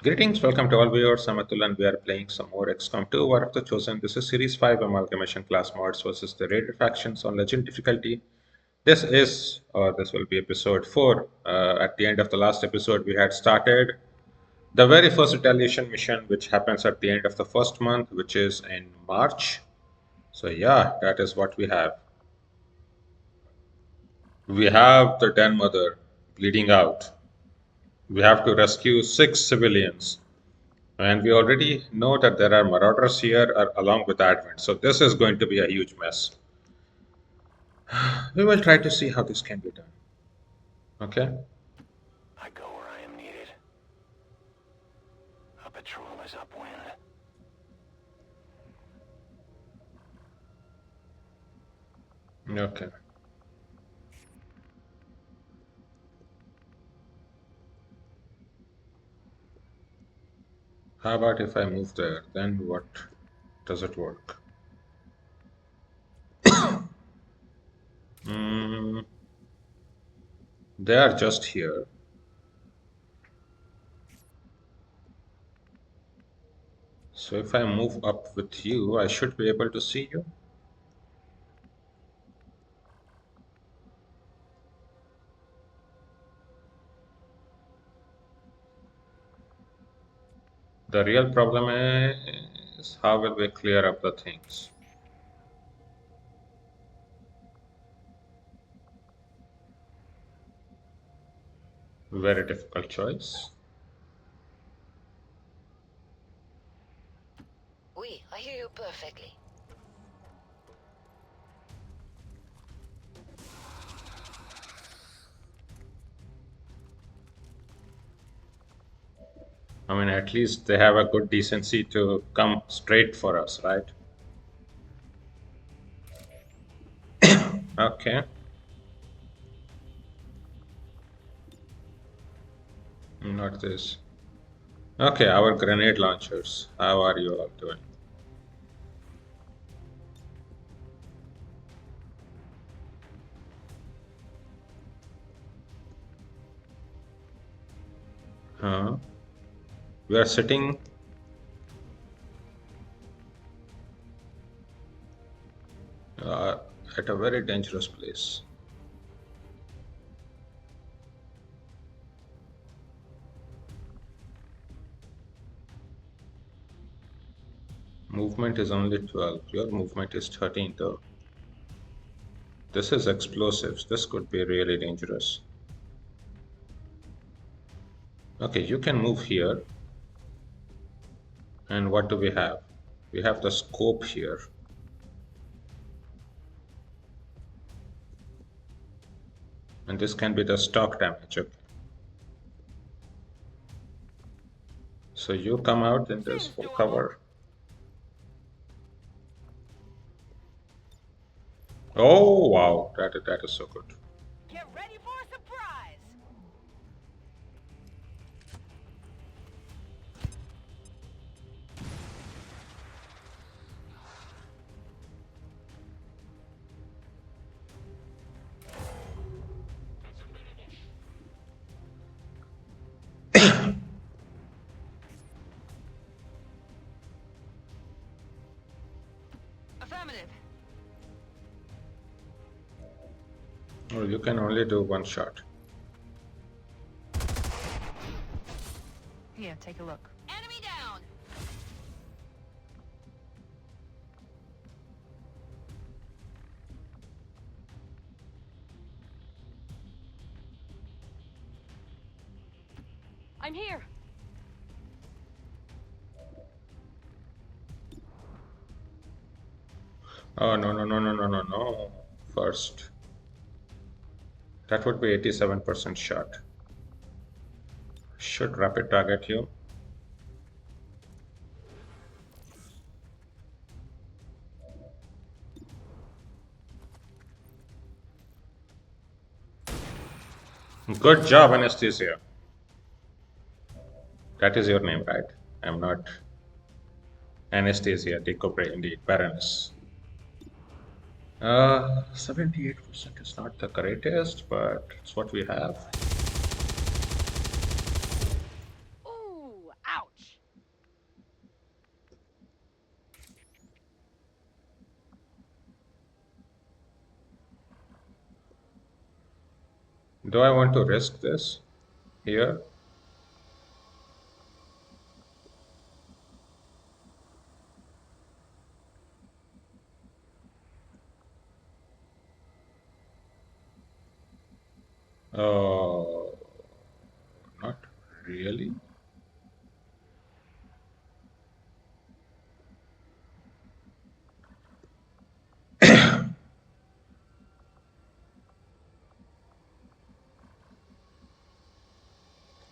Greetings, welcome to all viewers. I'm Atul and we are playing some more XCOM2 War of the Chosen. This is Series 5 Amalgamation class mods versus the Raider factions on Legend difficulty. This will be episode 4. At the end of the last episode, we had started the very first Retaliation Mission, which happens at the end of the first month, which is in March. So, yeah, that is what we have. We have the Den Mother bleeding out. We have to rescue 6 civilians. And we already know that there are marauders here along with Advent. So this is going to be a huge mess. We will try to see how this can be done. Okay? I go where I am needed. A patrol is upwind. Okay. How about if I move there? Then what does it work? They are just here. So if I move up with you, I should be able to see you. The real problem is how will we clear up the things? Very difficult choice. Oui, I hear you perfectly. I mean, at least they have a good decency to come straight for us, right? Okay. Not this. Okay, our grenade launchers. How are you all doing? Huh? We are sitting. At a very dangerous place. Movement is only 12. Your movement is 13 though. This is explosives. This could be really dangerous. Okay, you can move here. And what do we have? We have the scope here. And this can be the stock damage. Okay. So you come out in this full cover. Oh wow, that is so good. Get ready for a surprise! Affirmative. Oh, you can only do one shot. Here, take a look. Enemy down! I'm here! Oh no. First. That would be 87% shot. Should rapid target you. Good job, Anesthesia. That is your name, right? I'm not Anastasia Decobre, indeed, Baroness. 78% is not the greatest, but it's what we have. Ooh, Do I want to risk this here? Not really.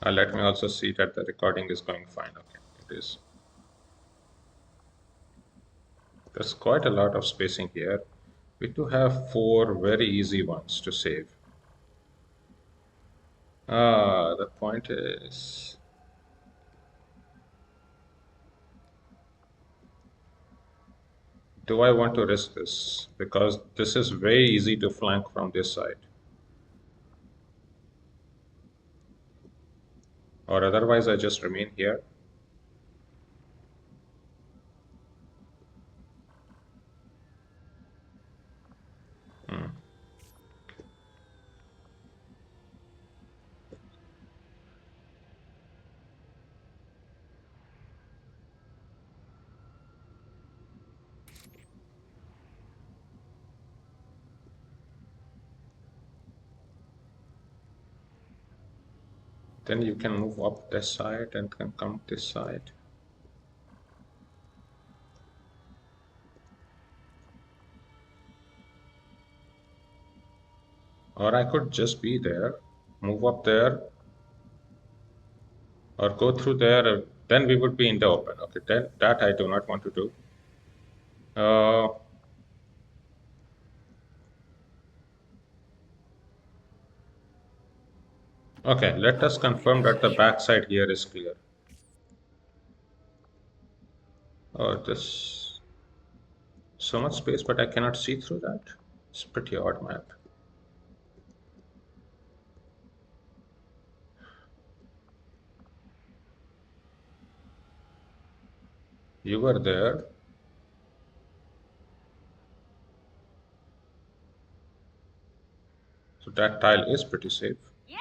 Let me also see that the recording is going fine. Okay, it is. There's quite a lot of spacing here. We do have 4 very easy ones to save. The point is, do I want to risk this? Because this is very easy to flank from this side. Or otherwise I just remain here. Then you can move up this side and can come this side. Or I could just be there, move up there, or go through there. Then we would be in the open. Okay, then that I do not want to do. Okay, let us confirm that the backside here is clear. Oh, this so much space, but I cannot see through that. It's a pretty odd map. You were there. So that tile is pretty safe. Yeah!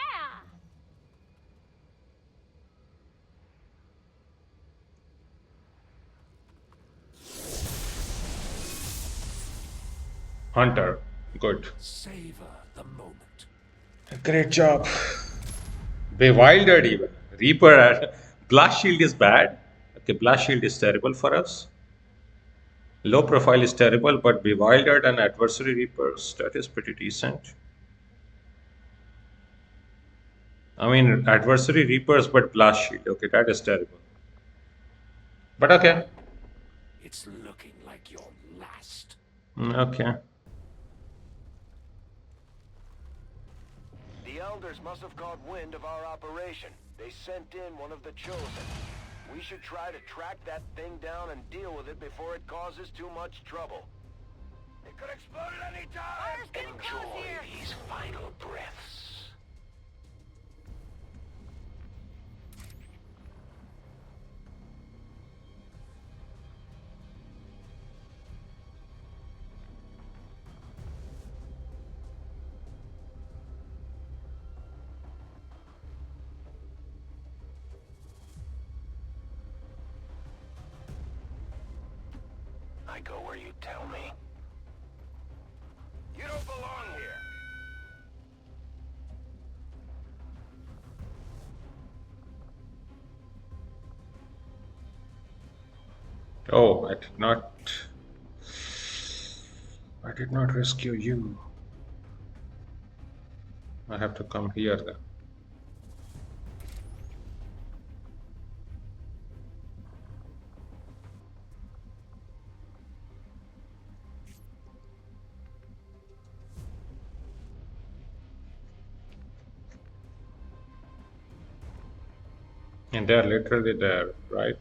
Hunter, good. Savor the moment. Great job. Bewildered even. Reaper, Blast Shield is bad. Okay, Blast Shield is terrible for us. Low profile is terrible, but Bewildered and Adversary Reapers, that is pretty decent. I mean, Adversary Reapers, but Blast Shield. Okay, that is terrible. But okay. It's looking like your last. Okay. The elders must have caught wind of our operation. They sent in one of the chosen. We should try to track that thing down and deal with it before it causes too much trouble. It could explode at any time! Fire's getting close Enjoy here! these final breaths. I go where you tell me. You don't belong here! Oh, I did not rescue you. I have to come here then. And they're literally there, right?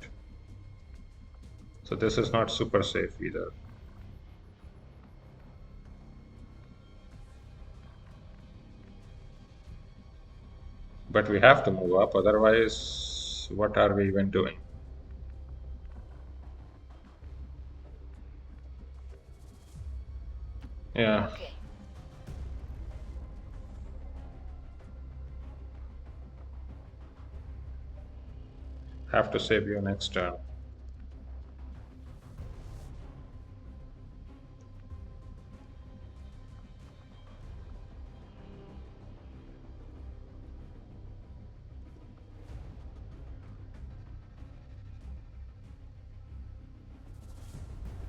So this is not super safe either. But we have to move up, otherwise, what are we even doing? Yeah. Okay. Have to save your next turn.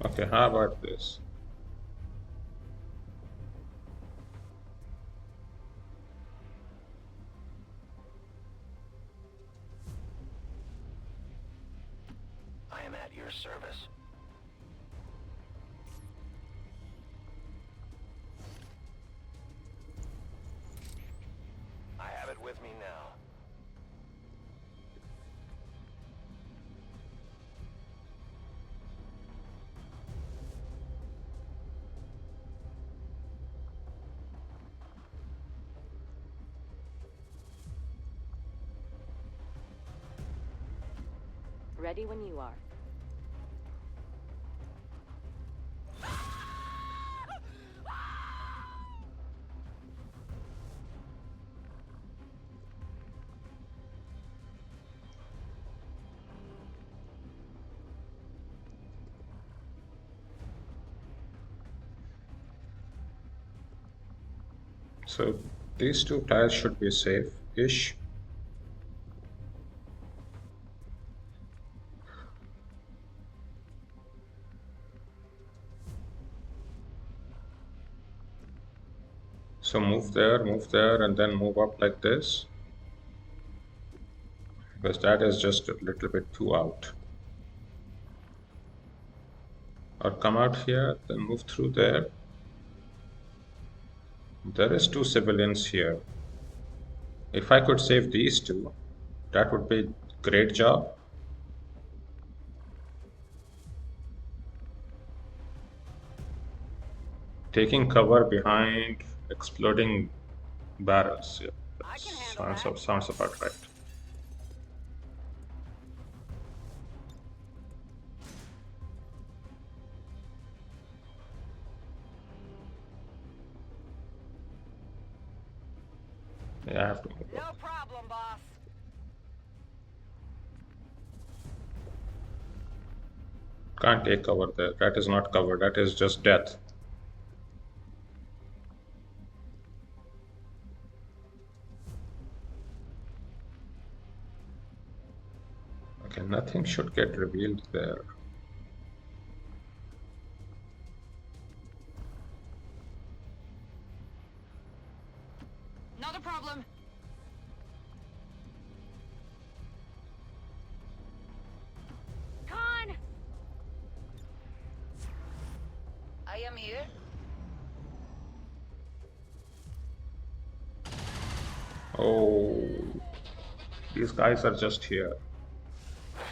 Okay, how about this? I am at your service. I have it with me now. Ready when you are. So these two tiles should be safe-ish. So move there, and then move up like this. Because that is just a little bit too out. Or come out here, then move through there. There is 2 civilians here. If I could save these 2, that would be great job. Taking cover behind exploding barrels. Yeah, I can handle that. sounds about right. Yeah, I have to move No up. problem, boss. Can't take cover there. That is not cover. That is just death. Okay, nothing should get revealed there. Not a problem. Con! I am here. Oh, these guys are just here.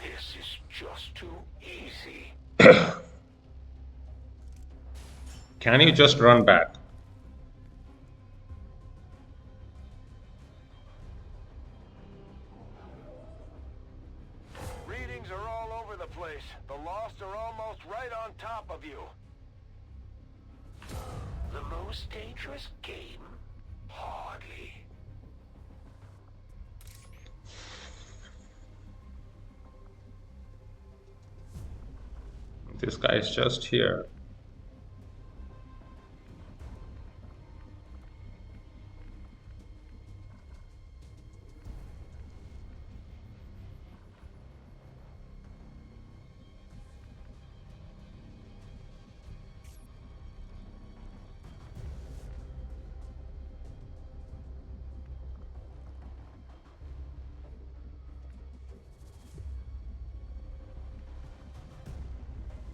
This is just too easy. Can you just run back? Readings are all over the place. The Lost are almost right on top of you. The most dangerous game? Hardly. This guy is just here.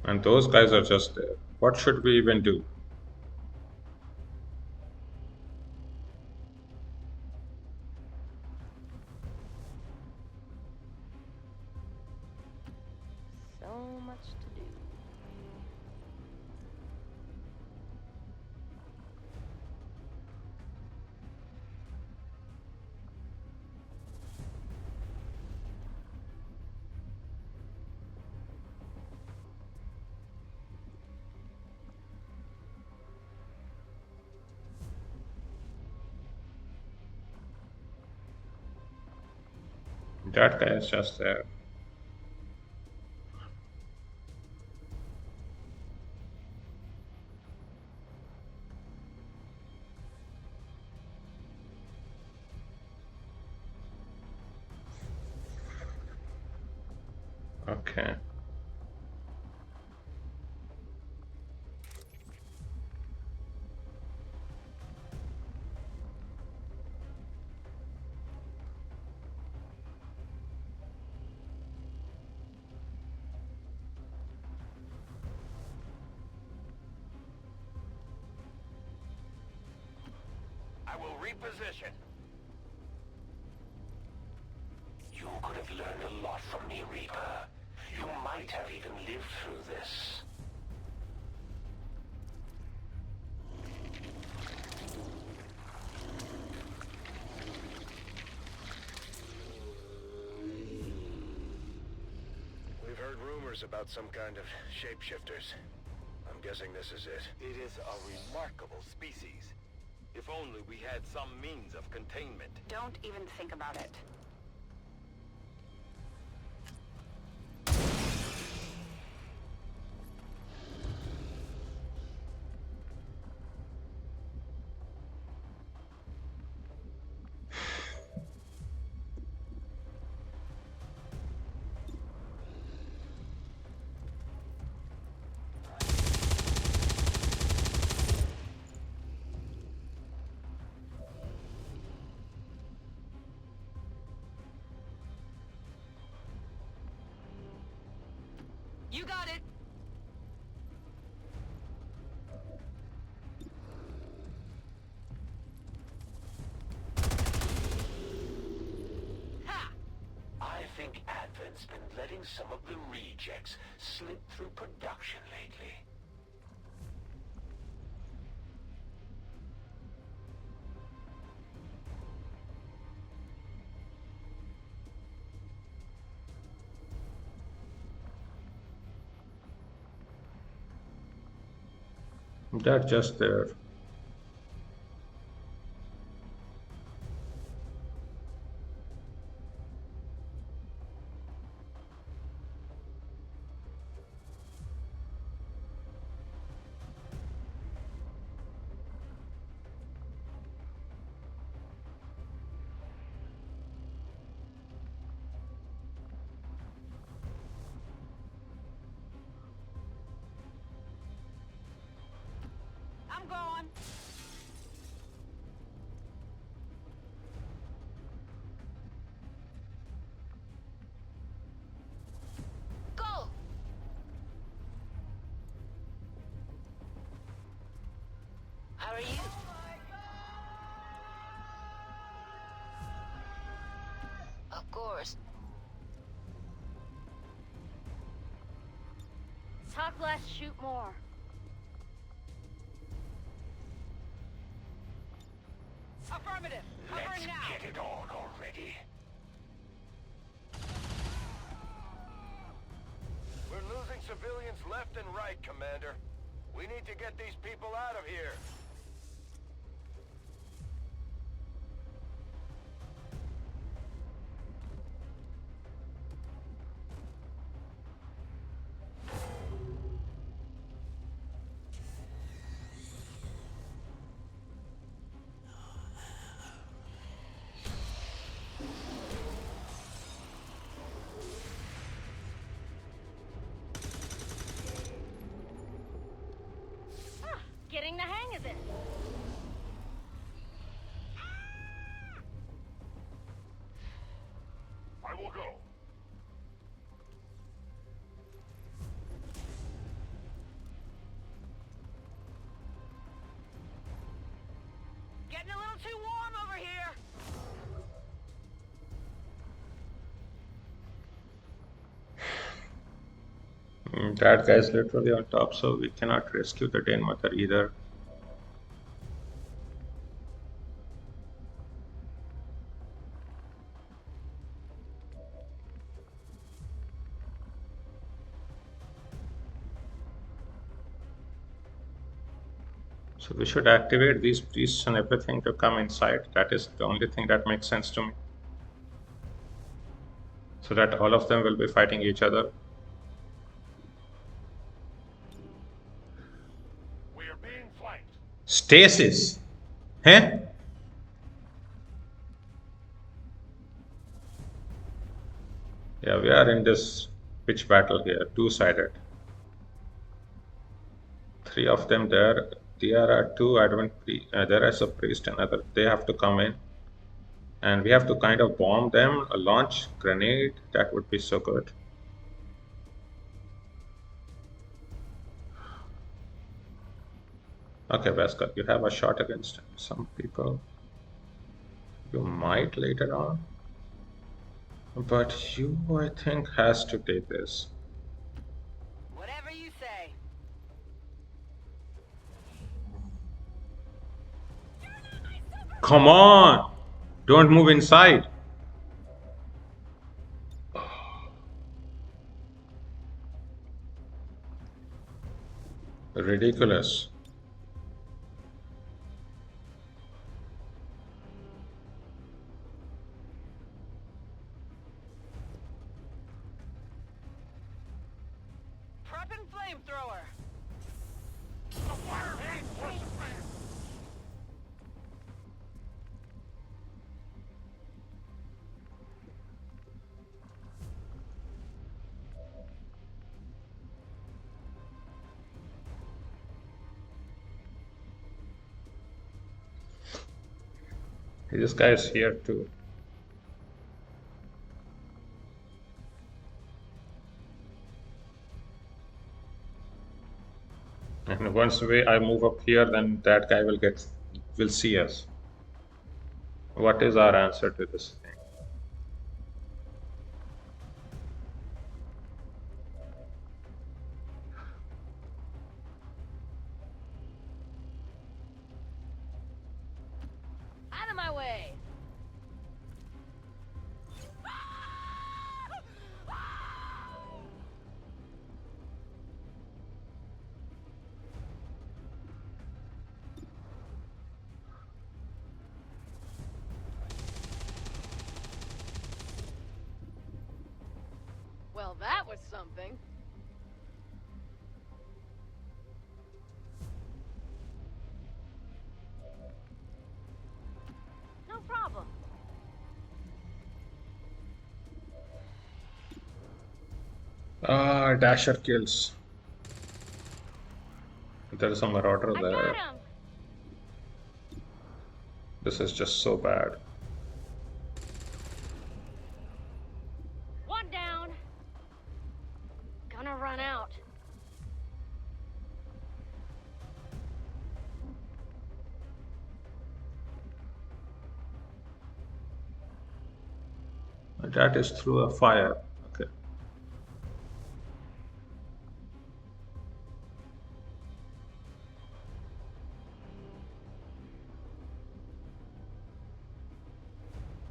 And those guys are just there. What should we even do? So much to do. That guy is just there. Okay. I will reposition. You could have learned a lot from me, Reaper. You might have even lived through this. We've heard rumors about some kind of shapeshifters. I'm guessing this is it. It is a remarkable species. If only we had some means of containment. Don't even think about it. You got it. Ha! I think Advent's been letting some of the rejects slip through production lately. They're just there. I'm going. Go! How are you? Of course. Talk less, shoot more. Affirmative. Let's Covering now. get it on already. We're losing civilians left and right, Commander. We need to get these people out of here. Getting the hang of this. I will go. Getting a little too warm over here. That guy's literally on top, so we cannot rescue the Den Mother either. So we should activate these priests and everything to come inside. That is the only thing that makes sense to me. So that all of them will be fighting each other. We are being flanked. Stasis. Huh? Yeah, we are in this Which battle here? Two-sided. 3 of them there. There are 2 advent there is a priest and other. They have to come in. And we have to kind of bomb them, a launch grenade. That would be so good. Okay, Beskar, you have a shot against some people. You might later on. But you, I think, has to take this. Whatever you say. Come on! Don't move inside. Ridiculous. Prepping flamethrower. This guy is here too. And once I move up here, then that guy will see us. What is our answer to this thing? Out of my way! Well, that was something. No problem. Ah, Dasher kills. There is a marauder I there. got him! This is just so bad. One down. Gonna run out. That is through a fire. Okay.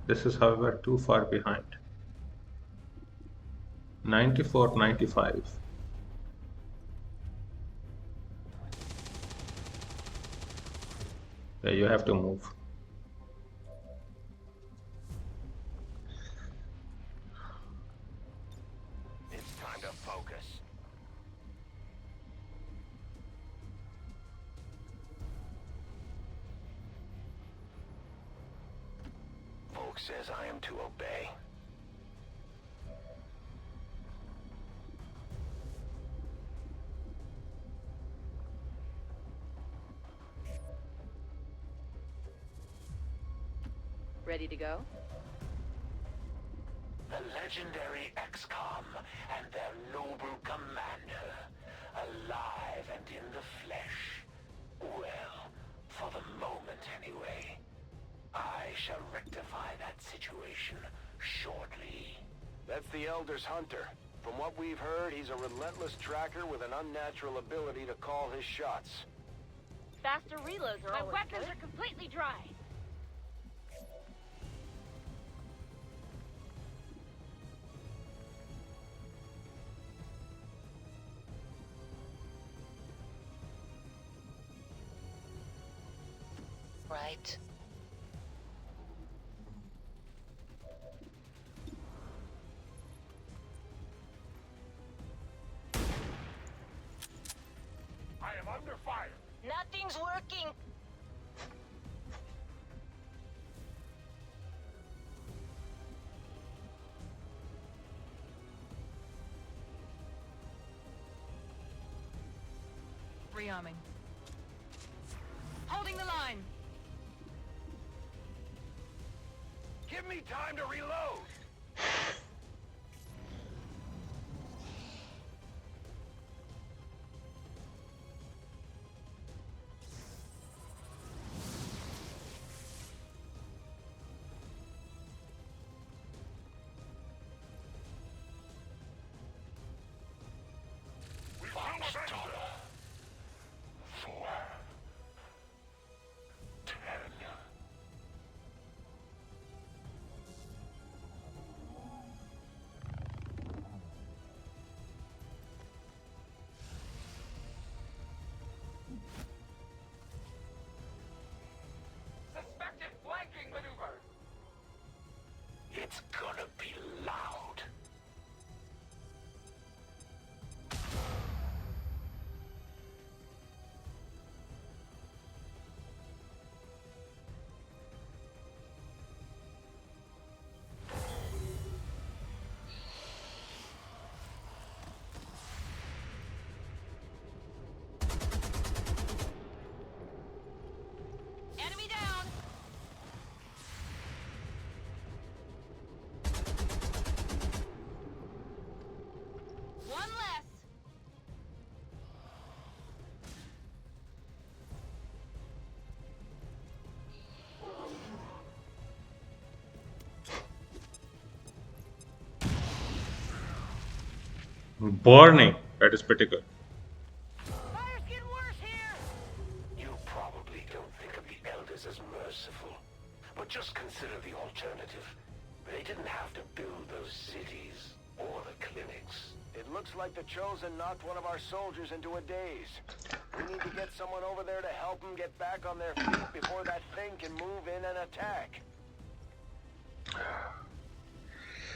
This is, however, too far behind. 94, 95. Yeah, you have to move. It's time to focus. Volk says I am to obey. Ready to go? The legendary XCOM and their noble commander, alive and in the flesh. Well, for the moment anyway. I shall rectify that situation shortly. That's the Elder's hunter. From what we've heard, he's a relentless tracker with an unnatural ability to call his shots. Faster reloads are My always weapons good. are completely dry. Right. I am under fire. Nothing's working. rearming. Holding the line. Give me time to reload! Suspected flanking maneuver. It's gonna be loud. Enemy down. One less. Burning. That is pretty good. Fire's getting worse here. You probably don't think of the elders as merciful, but just consider the alternative. They didn't have to build those cities or the clinics. It looks like the Chosen knocked one of our soldiers into a daze. We need to get someone over there to help them get back on their feet before that thing can move in and attack.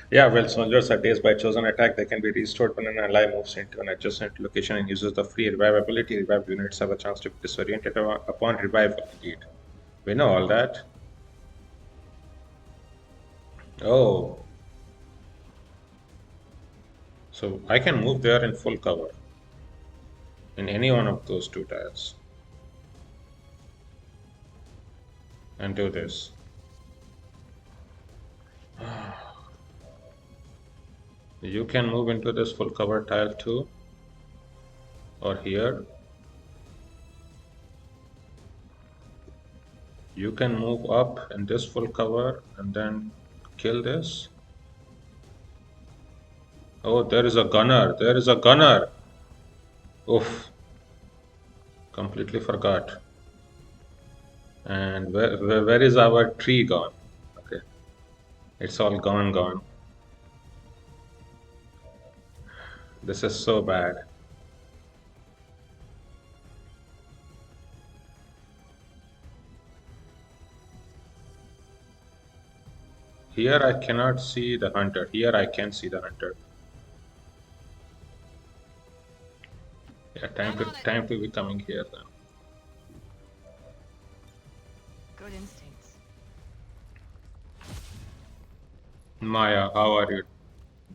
Yeah, well, soldiers are dazed by chosen attack. They can be restored when an ally moves into an adjacent location and uses the free revive ability. Revived units have a chance to be disoriented upon revival. Indeed, we know all that. Oh, so I can move there in full cover in any one of those two tiles and do this. You can move into this full cover tile too, or here. You can move up in this full cover and then kill this. Oh, there is a gunner. There is a gunner. Oof. Completely forgot. And where is our tree gone? Okay. It's all gone. This is so bad. Here I cannot see the hunter. Here I can see the hunter. Yeah, time to be coming here then. Good instincts. Maya, how are you?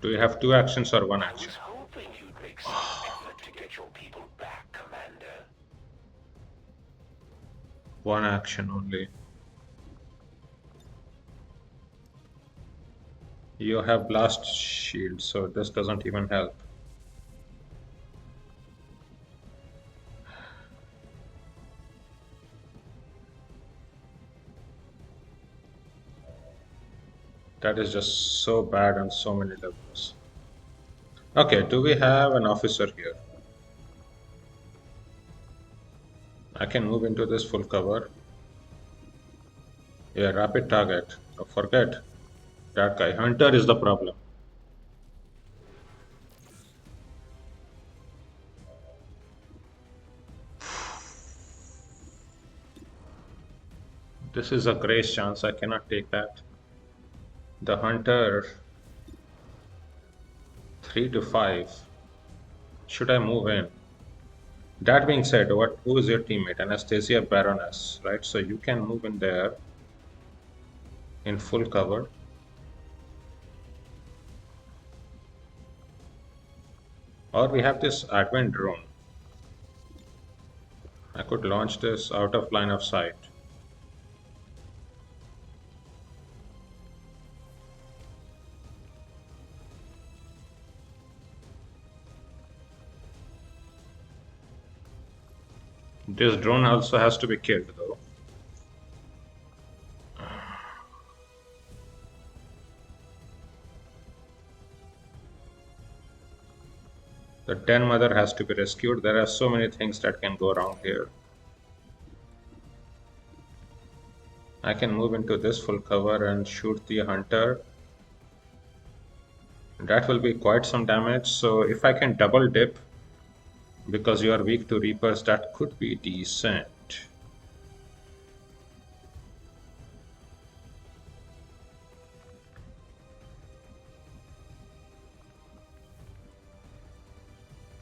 Do you have two actions or one I action? was hoping you'd make some effort to get your people back, Commander. One action only. You have blast shield, so this doesn't even help. That is just so bad on so many levels. Okay, do we have an officer here? I can move into this full cover. Yeah, rapid target. Don't forget that guy. Hunter is the problem. This is a grace chance. I cannot take that. The hunter 3 to 5. Should I move in? That being said, who is your teammate? Anastasia Baroness, right? So you can move in there in full cover. Or we have this advent drone. I could launch this out of line of sight. This drone also has to be killed though. The den mother has to be rescued. There are so many things that can go wrong here. I can move into this full cover and shoot the hunter. That will be quite some damage. So if I can double dip, because you are weak to reapers, that could be decent.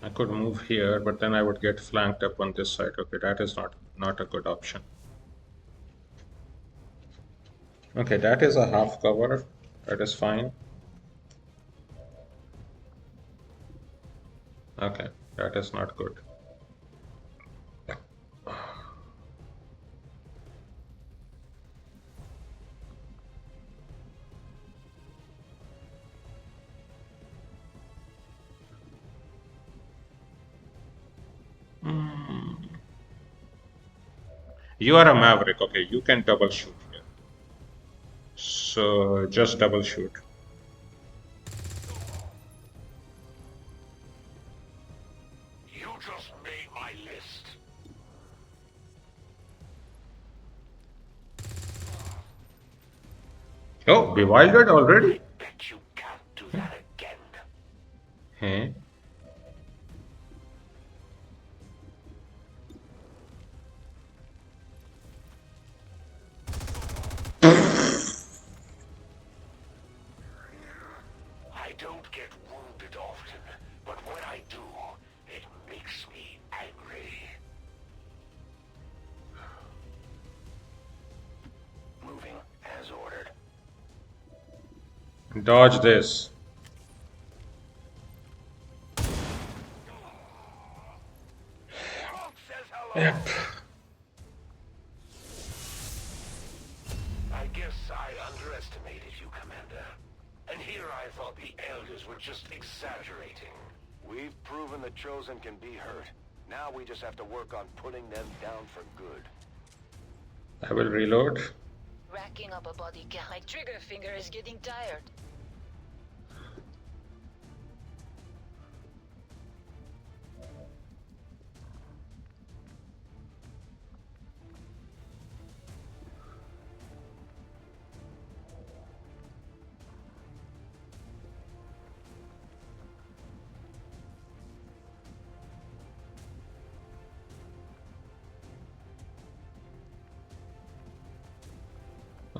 I could move here, but then I would get flanked up on this side. Okay, that is not a good option. Okay, that is a half cover. That is fine. Okay, that is not good. You are a maverick. Okay, you can double shoot here. So just double shoot. You just made my list. Oh, bewildered already? Bet you can't do that again. Hey. I don't get wounded often, but when I do, it makes me angry. Moving as ordered. Dodge this. Says hello. Yep. I guess I underestimated you, Commander. And here I thought the Elders were just exaggerating. We've proven the Chosen can be hurt. Now we just have to work on putting them down for good. I will reload. Racking up a body count. My trigger finger is getting tired.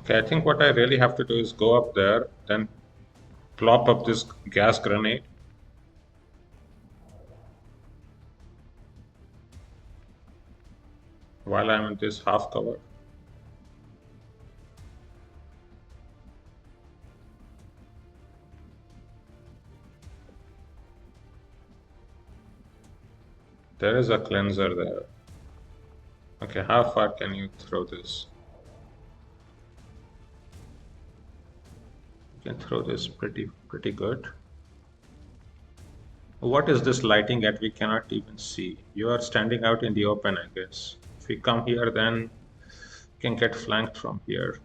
Okay, I think what I really have to do is go up there, then plop up this gas grenade. While I'm in this half cover. There is a cleanser there. Okay, how far can you throw this? You can throw this pretty good. What is this lighting that we cannot even see? You are standing out in the open, I guess. If we come here, then we can get flanked from here.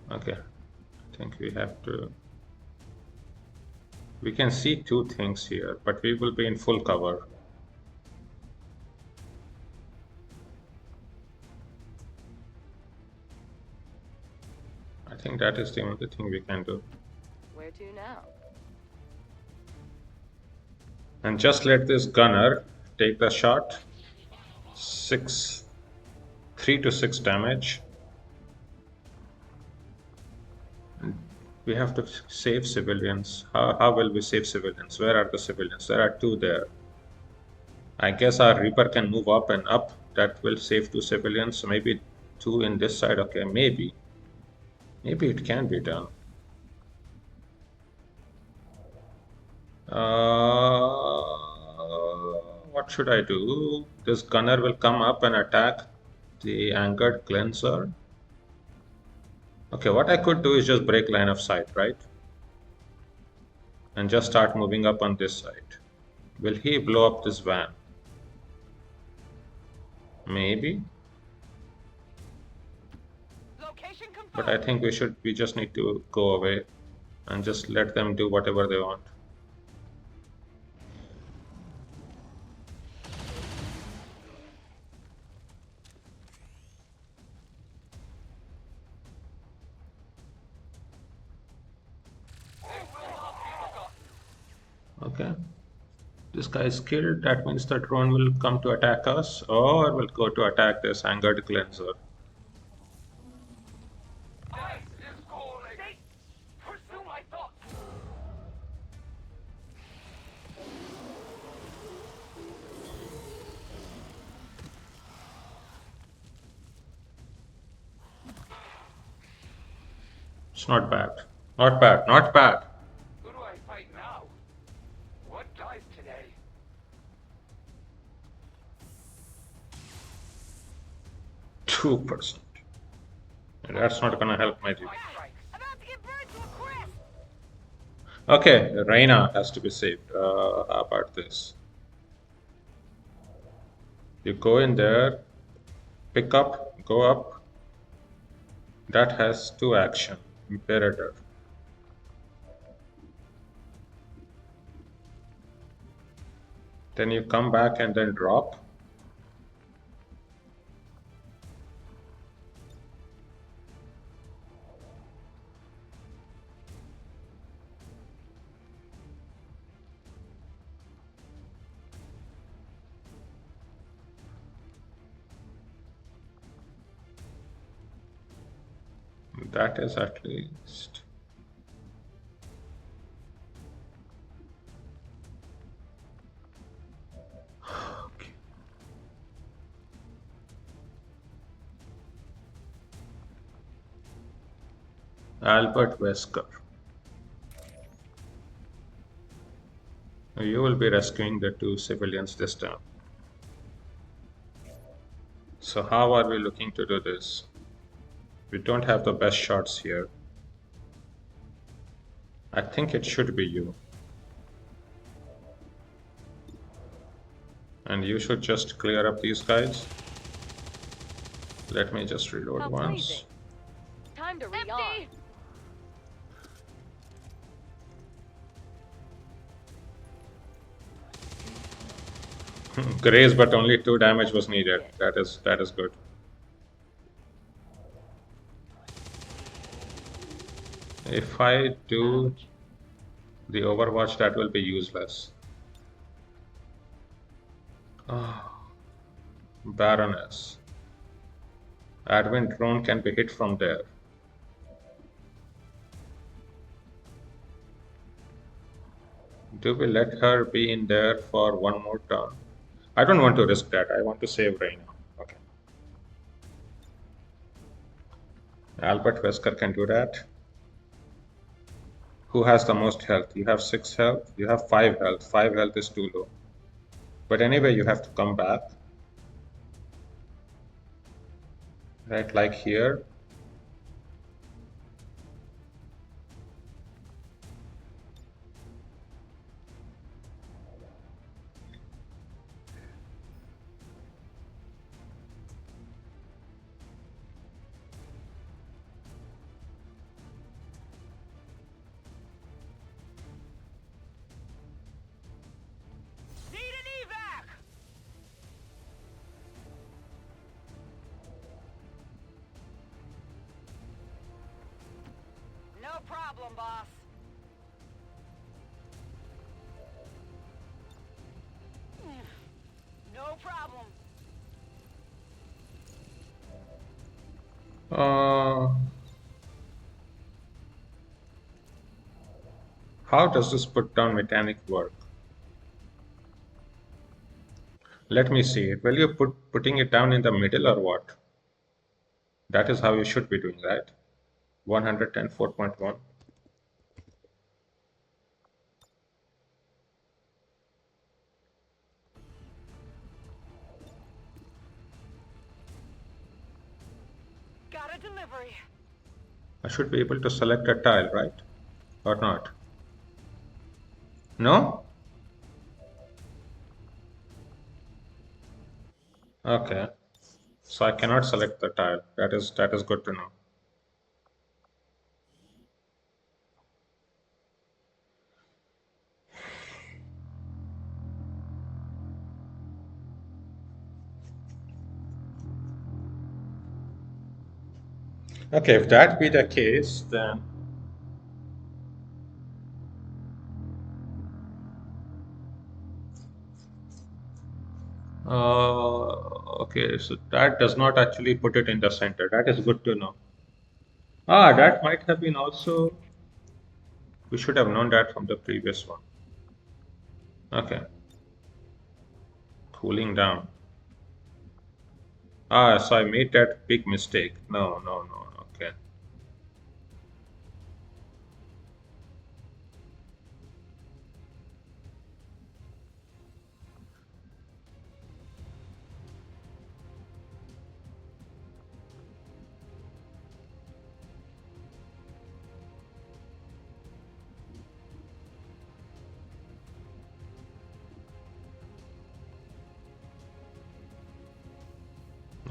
Okay, I think we have to... We can see two things here, but we will be in full cover. I think that is the only thing we can do. Where to now? And just let this gunner take the shot. 3 to 6 damage. We have to save civilians. How will we save civilians? Where are the civilians? There are 2 there. I guess our Reaper can move up and up. That will save 2 civilians. So maybe 2 in this side. Okay, maybe. Maybe it can be done. What should I do? This gunner will come up and attack the angered cleanser. Okay, what I could do is just break line of sight, right? And just start moving up on this side. Will he blow up this van? Maybe. Location confirmed. But I think we just need to go away and just let them do whatever they want. Okay. This guy is killed. That means the drone will come to attack us or will go to attack this angered cleanser. Ice is calling. Pursue my thoughts. It's not bad. Not bad. Not bad. Who do I fight now? What dies today? 2%. That's not gonna help my dude. About to get burned to a crisp. Okay, Reina has to be saved. How about this? You go in there, pick up, go up. That has 2 action. Imperator. Then you come back and then drop. That is at least. Okay. Albert Wesker. You will be rescuing the 2 civilians this time. So how are we looking to do this? We don't have the best shots here. I think it should be you. And you should just clear up these guys. Let me just reload How once. pleasing. Time to re-arm. Graze, but only 2 damage was needed. That is good. If I do the Overwatch, that will be useless. Oh, Baroness. Advent drone can be hit from there. Do we let her be in there for 1 more turn? I don't want to risk that. I want to save Reina. Okay. Albert Wesker can do that. Who has the most health? You have 6 health. You have 5 health. 5 health is too low. But anyway, you have to come back. Right, like here. Need an evac. No problem, boss. No problem. How does this put down mechanic work? Let me see it. Will you putting it down in the middle or what? That is how you should be doing, right? 110.4.1. that delivery. I should be able to select a tile, right? Or not? No? Okay. So I cannot select the tile. That is good to know. Okay, if that be the case, then okay, so that does not actually put it in the center. That is good to know. Ah, that might have been also, we should have known that from the previous one. Okay, cooling down. Ah, so I made that big mistake. No, no, no. Okay.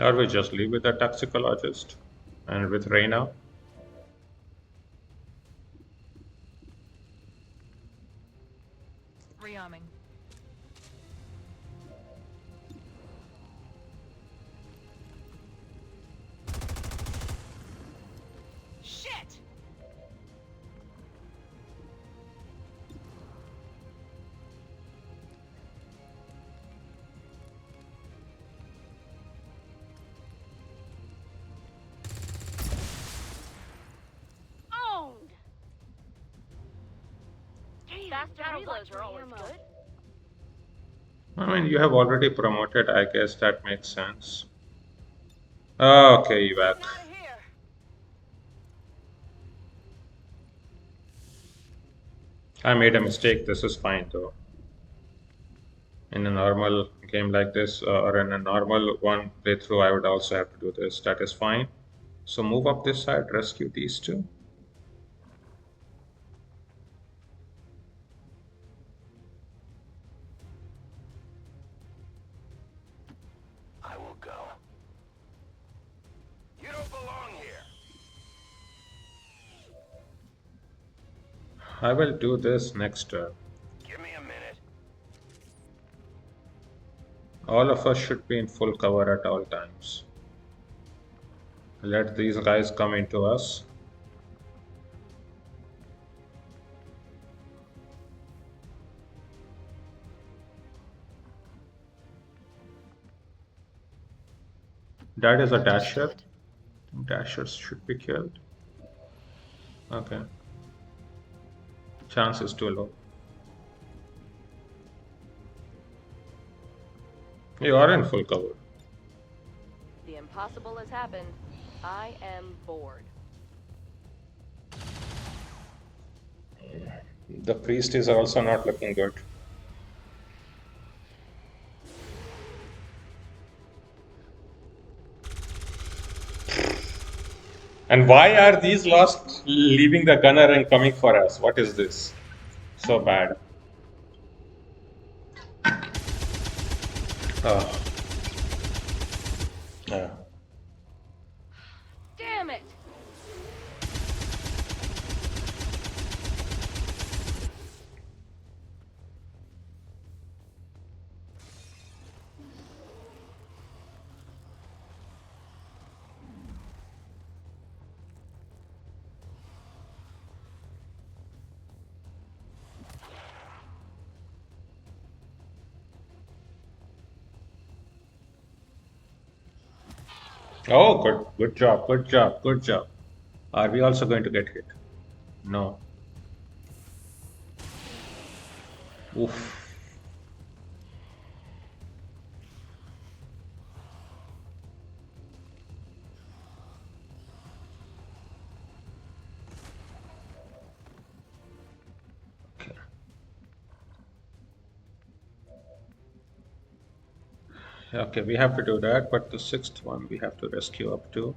Or we just leave with the toxicologist and with Reina. Rearming. Shit! Owned! Faster reloads are always good. I mean, you have already promoted, I guess that makes sense. Oh, okay, evac. Out of here! I made a mistake. This is fine though. In a normal game like this, or in a normal one playthrough, I would also have to do this. That is fine. So move up this side, rescue these two. I will go. You don't belong here. I will do this next turn. Give me a minute. All of us should be in full cover at all times. Let these guys come into us. That is a dasher. Understood. Dashers should be killed. Okay. Chance is too low. You are in full cover. The impossible has happened. I am bored. The priest is also not looking good. And why are these lost leaving the gunner and coming for us? What is this? So bad. Oh. Yeah. Damn it! Oh, good job, good job, good job. Are we also going to get hit? No. Oof. Okay. Okay, we have to do that, but the sixth one we have to rescue up to.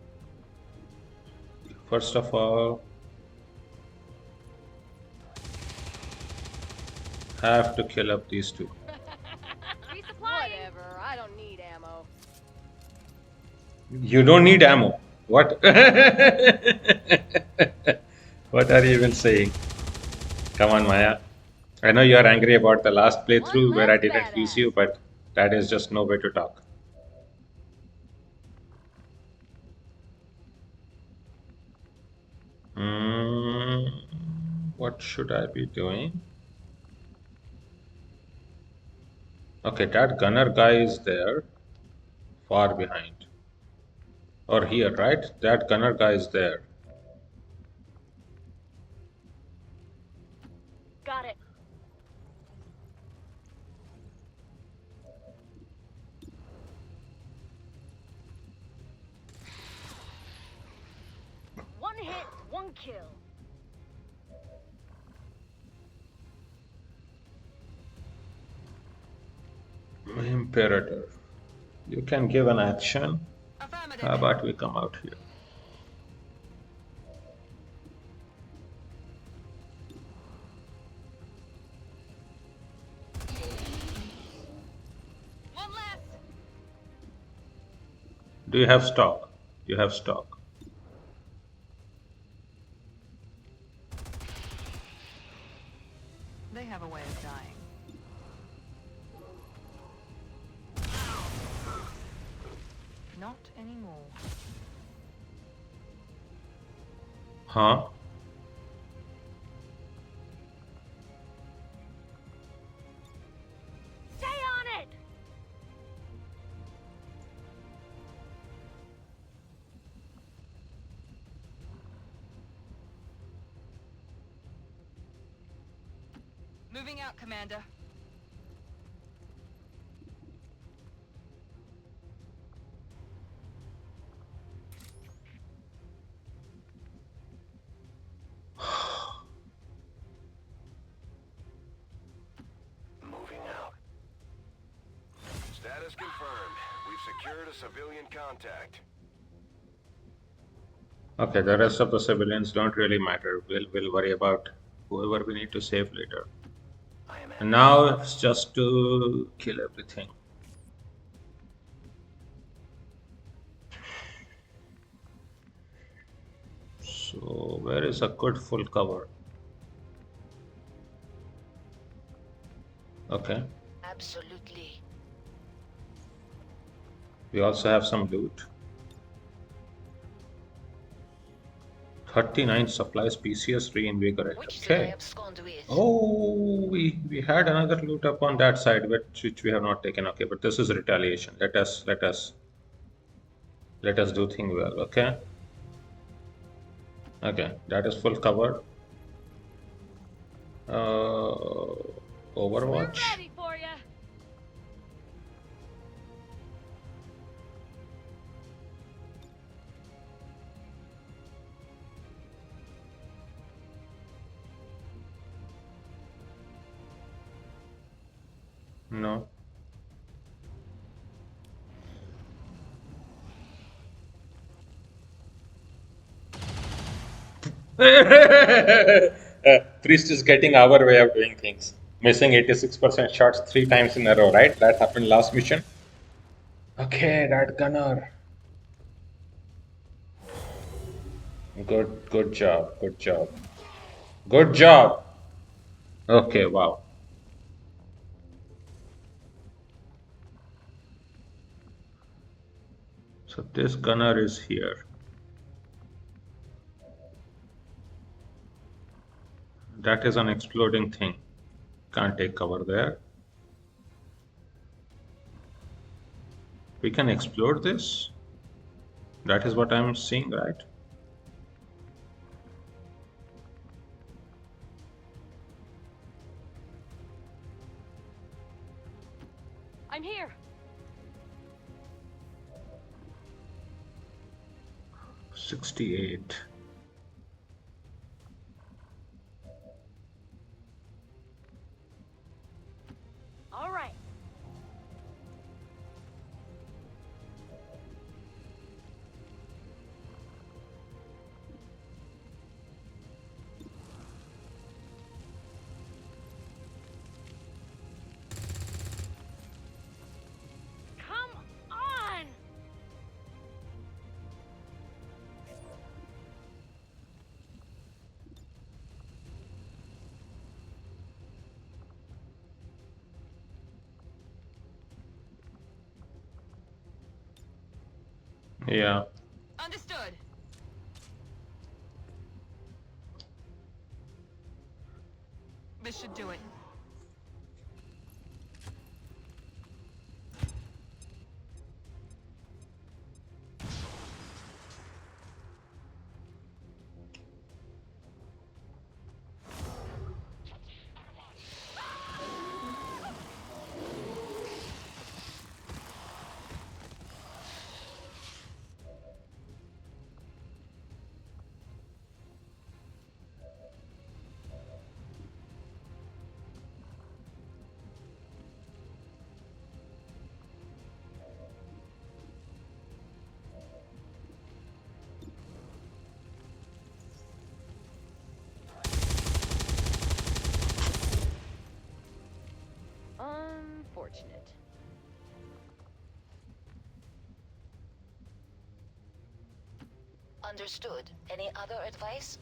First of all, have to kill up these two. Whatever, I don't need ammo. You don't need ammo. What? What are you even saying? Come on, Maya. I know you are angry about the last playthrough where I didn't fuse you, but that is just no way to talk. What should I be doing? Okay, that gunner guy is there, far behind. Or here, right? That gunner guy is there. Got it. One hit, one kill. Imperator. You can give an action. Affirmative. How about we come out here? One less. Do you have stock? You have stock. They have a way of dying. Not anymore. Huh? Stay on it! Moving out, Commander. Moving out. Status confirmed. We've secured a civilian contact. Okay, the rest of the civilians don't really matter. We'll worry about whoever we need to save later. I am And now it's just to kill everything. So where is a good full cover? Okay. Absolutely. We also have some loot. 39 supplies, PCS reinvigorate. Which should I Okay. abscond with? Oh, we had another loot up on that side, which we have not taken. Okay, but this is retaliation. Let us do thing well. Okay. Okay, that is full cover. Overwatch. We're ready for ya. No. Priest is getting our way of doing things. Missing 86% shots 3 times in a row, right? That happened last mission. Okay, that gunner. Good job. Good job. Good job. Okay, wow. So this gunner is here. That is an exploding thing. Can't take cover there. We can explode this. That is what I'm seeing, right? I'm here. 68. All right. Yeah. Understood. This should do it. Unfortunate. Understood. Any other advice?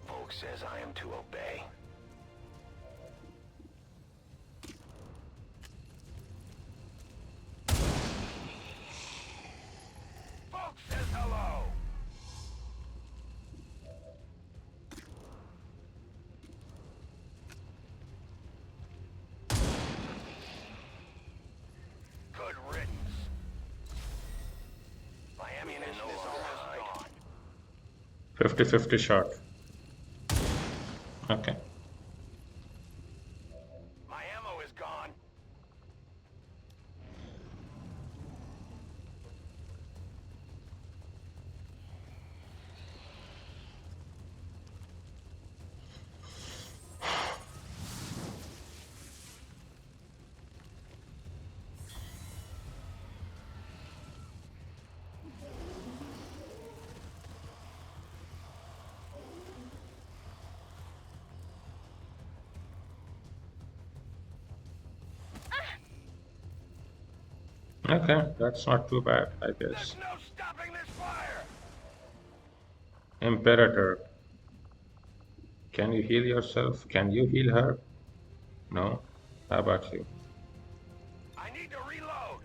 Volk says I am to obey. Volk says hello! Good riddance. My ammunition is almost gone. 50-50 shot. Okay. My ammo is gone. Okay, that's not too bad, I There's guess. no stopping this fire! Imperator. Can you heal yourself? Can you heal her? No? How about you? I need to reload!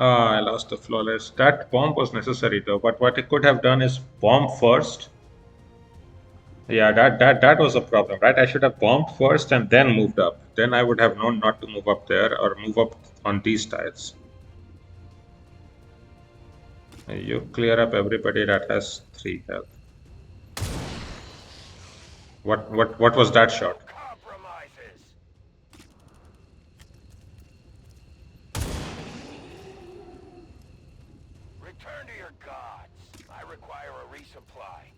Ah, I lost the flawless. That bomb was necessary though, but what it could have done is bomb first. Yeah, that was a problem, right? I should have bombed first and then moved up. Then I would have known not to move up there or move up on these tiles. You clear up everybody that has 3 health. What was that shot? Compromises! Return to your gods. I require a resupply.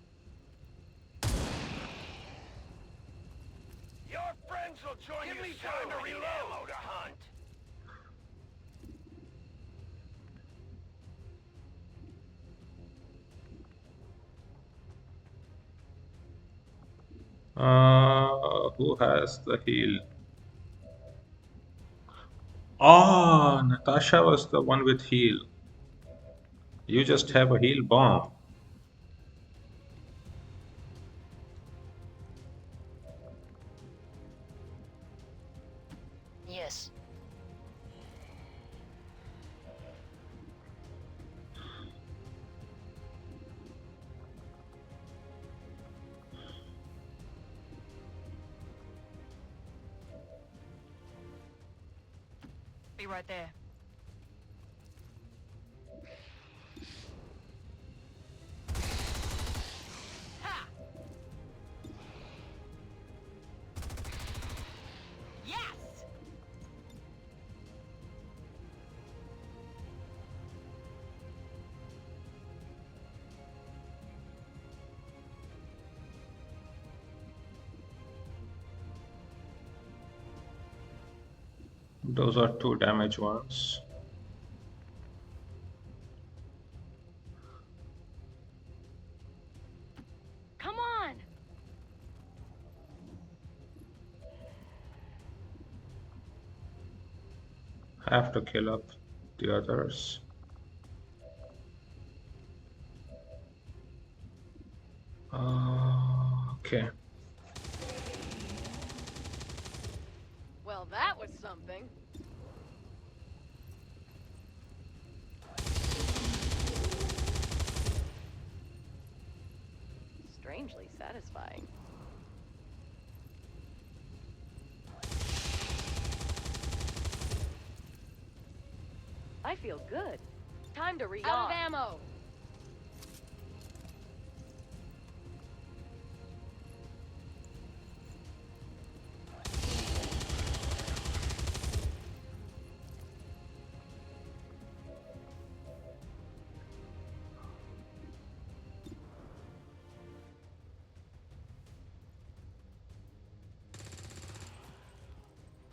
Your friends will join you soon. Time to reload. Ammo to hunt. Who has the heal? Ah, Natasha was the one with heal. You just have a heal bomb. Yes. Be right there. Ha! Yes! Those are 2 damage ones. Come on! I have to kill up the others. Okay. Well, that was something. Strangely satisfying. I feel good. Time to re-arm. Out of ammo.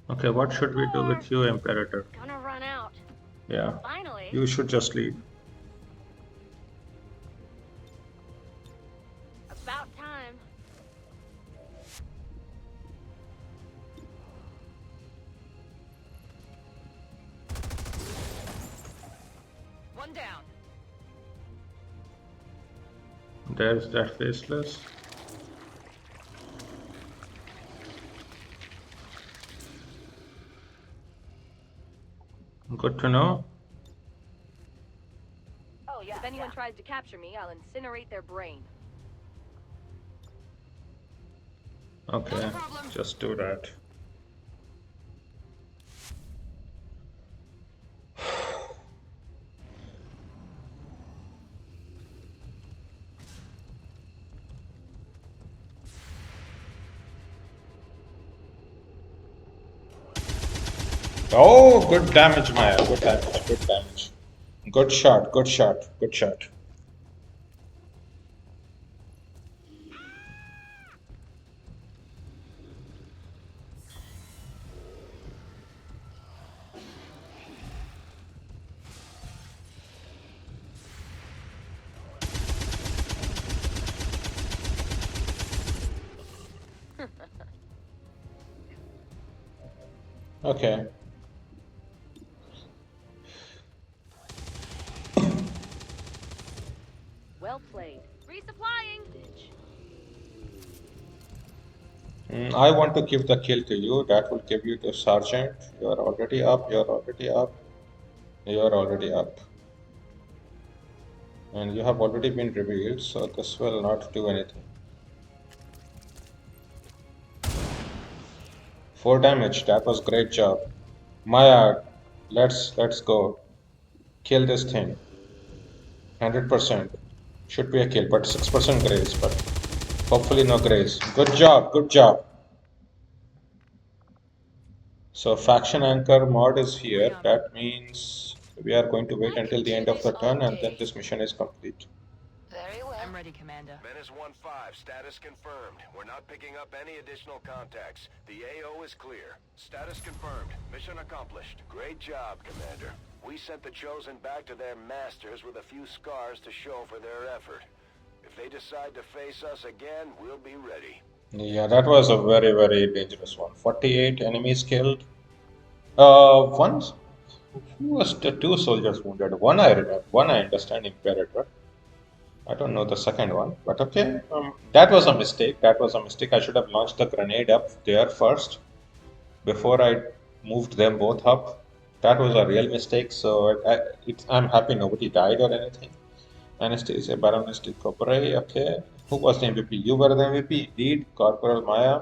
Okay, what should we do with you, Imperator? Gonna run out. Yeah, Finally. you should just leave. About time. One down. There's that faceless. Good to know. Oh yeah. If anyone tries to capture me, I'll incinerate their brain. Okay, just do that. Oh, good damage, Maya. Good damage, good damage. Good shot, good shot, good shot. Okay. Well played. Resupplying. I want to give the kill to you. That will give you the sergeant. You are already up. You are already up. You are already up. And you have already been revealed, so this will not do anything. 4 damage. That was great job. Maya, let's go. Kill this thing. 100%. Should be a kill, but 6% grace, but hopefully no grace. Good job, good job. So faction anchor mod is here. That means we are going to wait I until could the do end of this the all turn and then day. this mission is complete. Very well. I'm ready, Commander. Menace 1-5, status confirmed. We're not picking up any additional contacts. The AO is clear. Status confirmed. Mission accomplished. Great job, Commander. We sent the Chosen back to their masters with a few scars to show for their effort. If they decide to face us again, we'll be ready. Yeah, that was a very, very dangerous one. 48 enemies killed. One, who was the 2 soldiers wounded? One I remember, one I understand, Imperator. I don't know the second one, but okay. That was a mistake. That was a mistake. I should have launched the grenade up there first before I moved them both up. That was a real mistake. So I'm happy nobody died or anything. Anastasia, Baroness de Copray, okay. Who was the MVP? You were the MVP, indeed. Corporal Maya.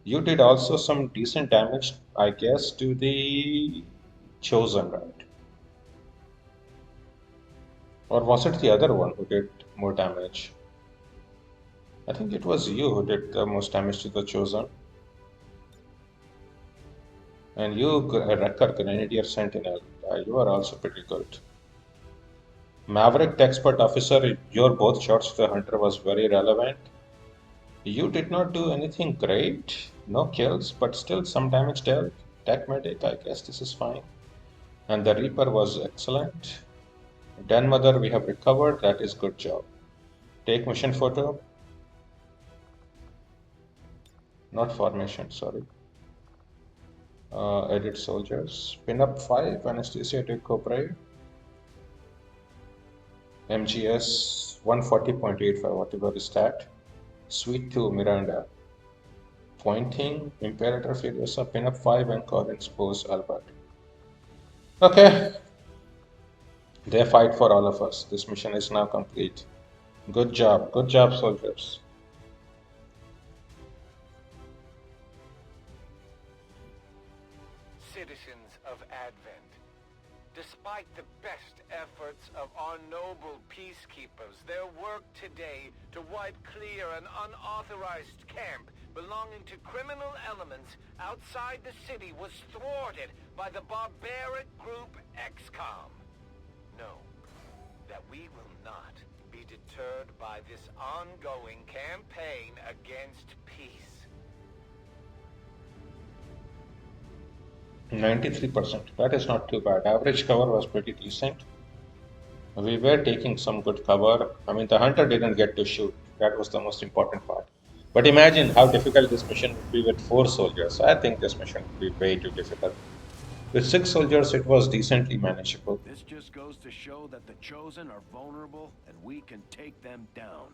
You did also some decent damage, I guess, to the Chosen, right? Or was it the other one who did more damage? I think it was you who did the most damage to the Chosen. And you, Wrecker, Grenadier Sentinel, you are also pretty good. Maverick, the expert officer, your both shots to the Hunter was very relevant. You did not do anything great, no kills, but still some damage dealt. Tech Medic, I guess this is fine. And the Reaper was excellent. Den Mother, we have recovered, that is good job. Take mission photo. Not formation, sorry. Edit soldiers. Pin up 5, anesthesia to Cobra. MGS 140.85, whatever is that. Sweet to Miranda. Pointing, Imperator Furiosa, pin up 5 and Collins pose Albert. Okay. They fight for all of us. This mission is now complete. Good job, soldiers. Citizens of Advent, despite the best efforts of our noble peacekeepers, their work today to wipe clear an unauthorized camp belonging to criminal elements outside the city was thwarted by the barbaric group XCOM. Know that we will not be deterred by this ongoing campaign against peace. 93%. That is not too bad. Average cover was pretty decent. We were taking some good cover. I mean, the hunter didn't get to shoot. That was the most important part. But imagine how difficult this mission would be with 4 soldiers. I think this mission would be way too difficult. With 6 soldiers, it was decently manageable. This just goes to show that the Chosen are vulnerable and we can take them down.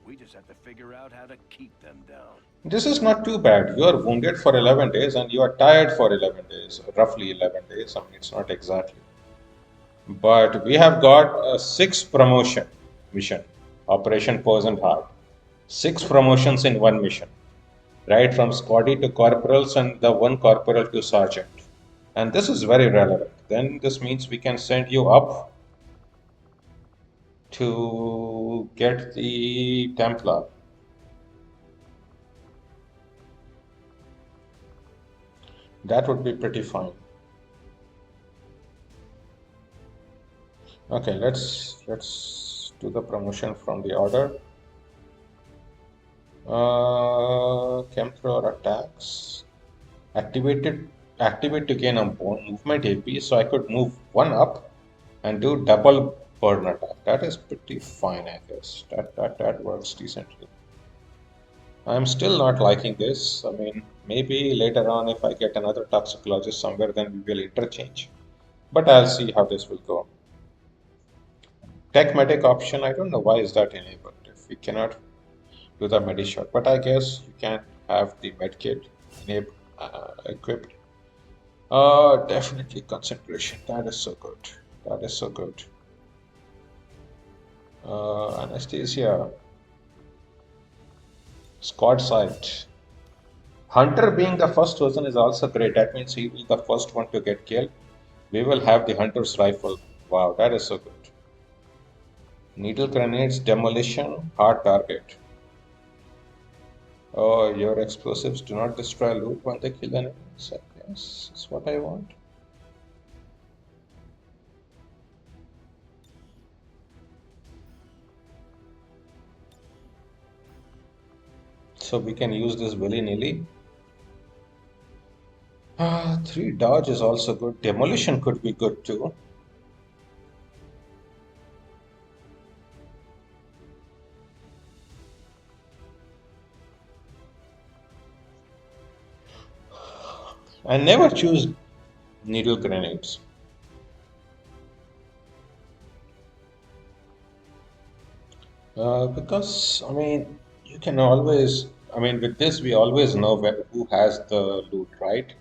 We just have to figure out how to keep them down. This is not too bad. You are wounded for 11 days and you are tired for 11 days, roughly 11 days. I mean, it's not exactly. But we have got a 6 promotion mission, Operation Poison Heart. 6 promotions in one mission, right from squaddy to corporals and the 1 corporal to sergeant. And this is very relevant. Then this means we can send you up to get the Templar. That would be pretty fine. Okay, let's do the promotion from the order. Chemthrower attacks. Activate to gain a movement AP, so I could move 1 up and do double burn attack. That is pretty fine, I guess. That works decently. I'm still not liking this. I mean, maybe later on if I get another toxicologist somewhere, then we will interchange. But I'll see how this will go. Tech medic option, I don't know why is that enabled if we cannot do the medishot, but I guess you can have the medkit equipped. Definitely concentration. That is so good. That is so good. Anesthesia. Squad sight. Hunter being the first chosen is also great. That means he will be the first one to get killed. We will have the hunter's rifle. Wow, that is so good. Needle grenades, demolition, hard target. Oh, your explosives do not destroy loot when they kill enemies. Yes, that's what I want. So we can use this willy-nilly. 3 dodge is also good. Demolition could be good too. I never choose needle grenades. Because, I mean, you can always, I mean, with this, we always know who has the loot, right?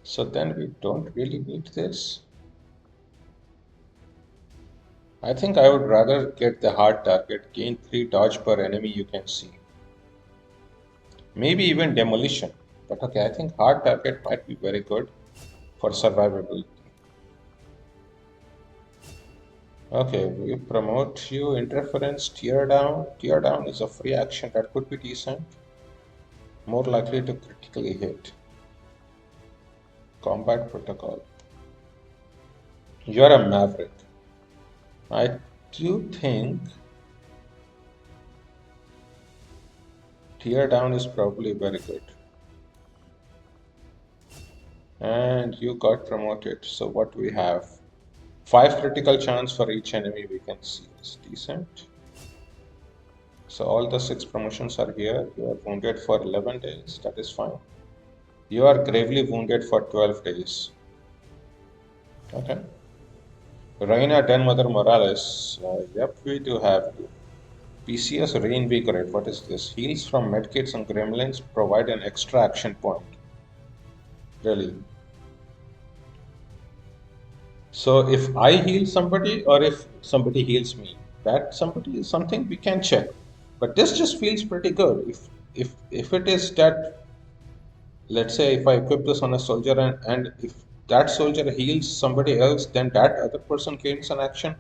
So then we don't really need this. I think I would rather get the hard target, gain 3 dodge per enemy you can see. Maybe even demolition. But okay, I think hard target might be very good for survivability. Okay, we promote you. Interference, tear down. Tear down is a free action that could be decent. More likely to critically hit. Combat protocol. You're a maverick. I do think tear down is probably very good. And you got promoted. So what do we have? 5 critical chance for each enemy we can see. It's decent. So all the 6 promotions are here. You are wounded for 11 days. That is fine. You are gravely wounded for 12 days. Okay. Reina Den Mother Morales. Yep, we do have you. PCS Reinvigorate. What is this? Heals from medkits and gremlins provide an extra action point. Really. So if I heal somebody or if somebody heals me, that somebody is something we can check. But this just feels pretty good. If it is that, let's say if I equip this on a soldier and if that soldier heals somebody else, then that other person gains an action,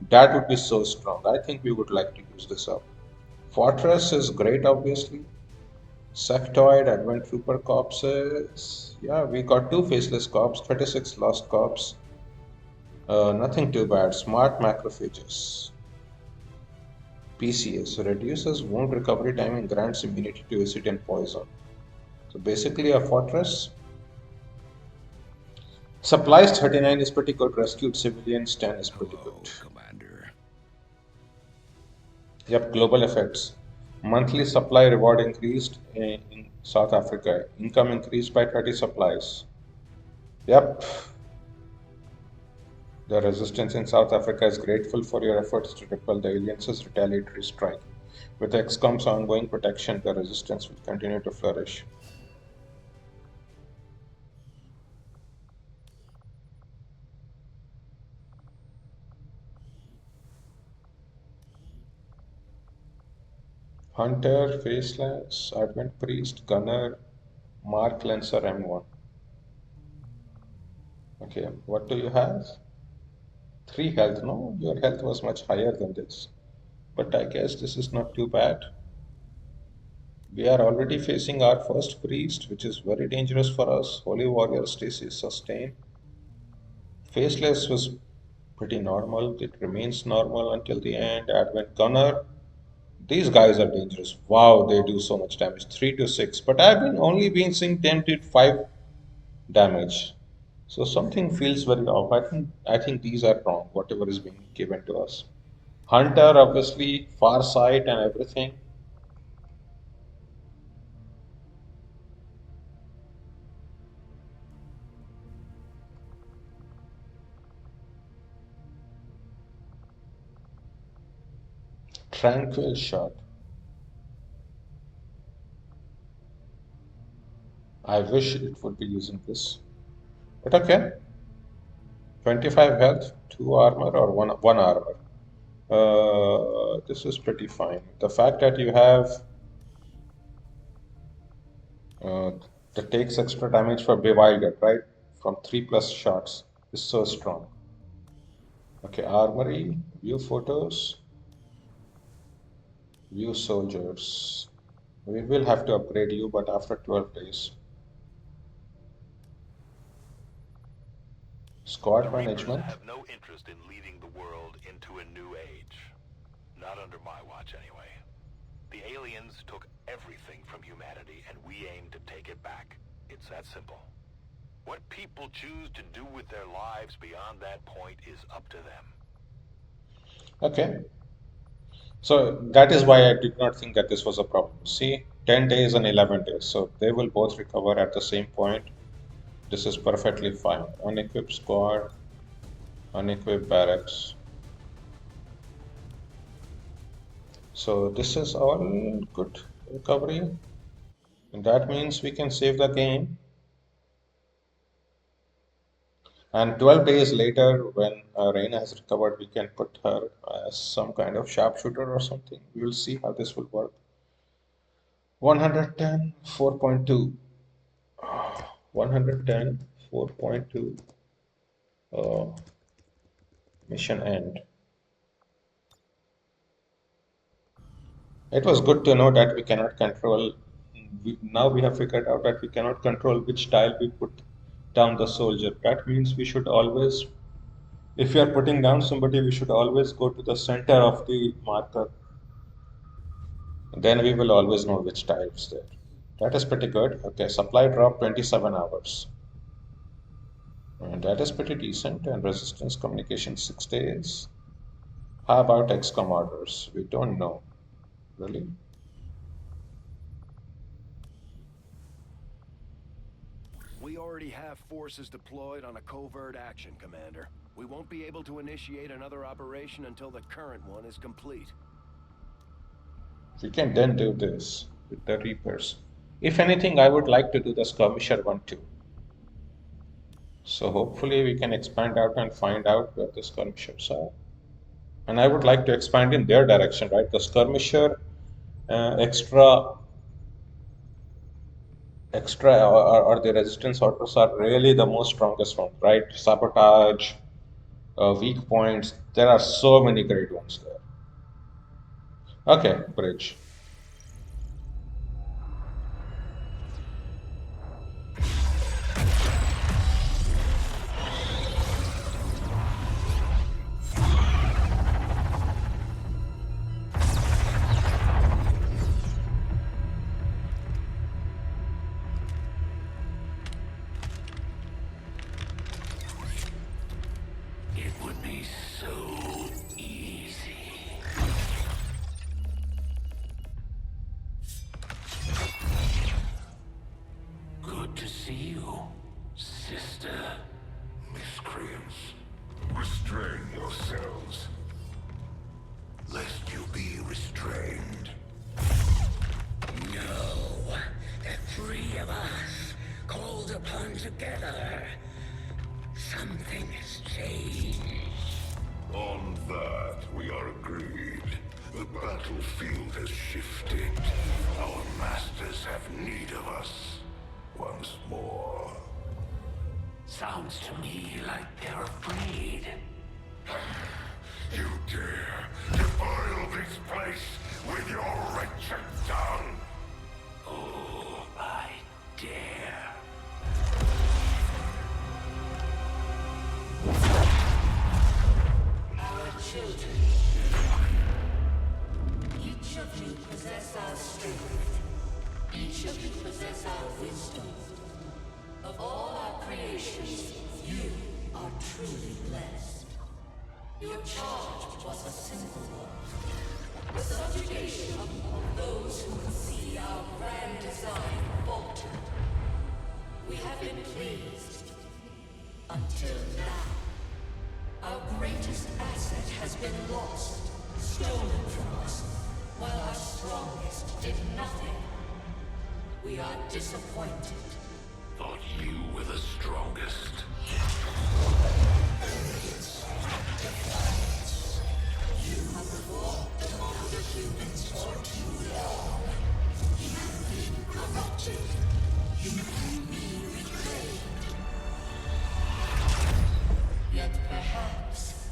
that would be so strong. I think we would like to use this up. Fortress is great, obviously. Sectoid, Advent Trooper corpses. Yeah, we got 2 faceless corps, 36 lost corps. Nothing too bad. Smart macrophages. PCS reduces wound recovery time and grants immunity to acid and poison. So basically a fortress. Supplies 39 is pretty good. Rescued civilians 10 is pretty good. Commander. Yep, global effects. Monthly supply reward increased in South Africa. Income increased by 30 supplies. Yep. The resistance in South Africa is grateful for your efforts to repel the aliens' retaliatory strike. With XCOM's ongoing protection, the resistance will continue to flourish. Hunter, Faceless, Advent Priest, Gunner, Mark Lancer M1. Okay, what do you have? 3 health. No, your health was much higher than this. But I guess this is not too bad. We are already facing our first priest, which is very dangerous for us. Holy Warrior Stasis Sustain. Faceless was pretty normal. It remains normal until the end. Advent Gunner. These guys are dangerous. Wow, they do so much damage. 3 to 6. But I've been only been seeing 10 to 5 damage. So something feels very off. I think these are wrong, whatever is being given to us. Hunter, obviously, far sight and everything. Tranquil shot. I wish it would be using this. But okay. 25 health, 2 armor, or 1 armor. This is pretty fine. The fact that you have that takes extra damage for Bewildered, right? From 3 plus shots is so strong. Okay, armory, view photos, view soldiers. We will have to upgrade you, but after 12 days. Squad The Reapers management. have no interest in leading the world into a new age. Not under my watch, anyway. The aliens took everything from humanity, and we aim to take it back. It's that simple. What people choose to do with their lives beyond that point is up to them. Okay. So that is why I did not think that this was a problem. See, 10 days and 11 days. So they will both recover at the same point. This is perfectly fine. Unequipped squad, unequipped barracks. So this is all good recovery. And that means we can save the game. And 12 days later, when Reina has recovered, we can put her as some kind of sharpshooter or something. We will see how this will work. 110, 4.2. 110, 4.2. Mission end. It was good to know that we cannot control. Now we have figured out that we cannot control which tile we put down the soldier. That means we should always, if we are putting down somebody, we should always go to the center of the marker. Then we will always know which tile is there. That is pretty good. Okay, supply drop 27 hours. And that is pretty decent. And resistance communication 6 days. How about XCOM orders? We don't know. Really? already have forces deployed on a covert action, Commander. We won't be able to initiate another operation until the current one is complete. We can then do this with the Reapers. If anything, I would like to do the Skirmisher one too. So hopefully we can expand out and find out where the Skirmishers are. And I would like to expand in their direction, right? The Skirmisher extra or the resistance orders are really the most strongest ones, right? Sabotage, weak points. There are so many great ones there. Okay, bridge. It would be so easy. Good to see you, sister. Miscreants, restrain yourselves, lest you be restrained. No, the three of us called upon together. Something has changed. On that, we are agreed. The battlefield has shifted. Our masters have need of us once more. Sounds to me like they're afraid. You dare defile this place with your wretched tongue? Oh, I dare. Our children. Each of you possess our strength. Each of you possess our wisdom. Of all our creations, you are truly blessed. Your charge was a simple one. The subjugation of those who would see our grand design falter. We have been pleased. Until now. Our greatest asset has been lost, stolen from us, while our strongest did nothing. We are disappointed. Thought you were the strongest. You have fought among the humans for too long. You have been corrupted. You can be reclaimed. Yet perhaps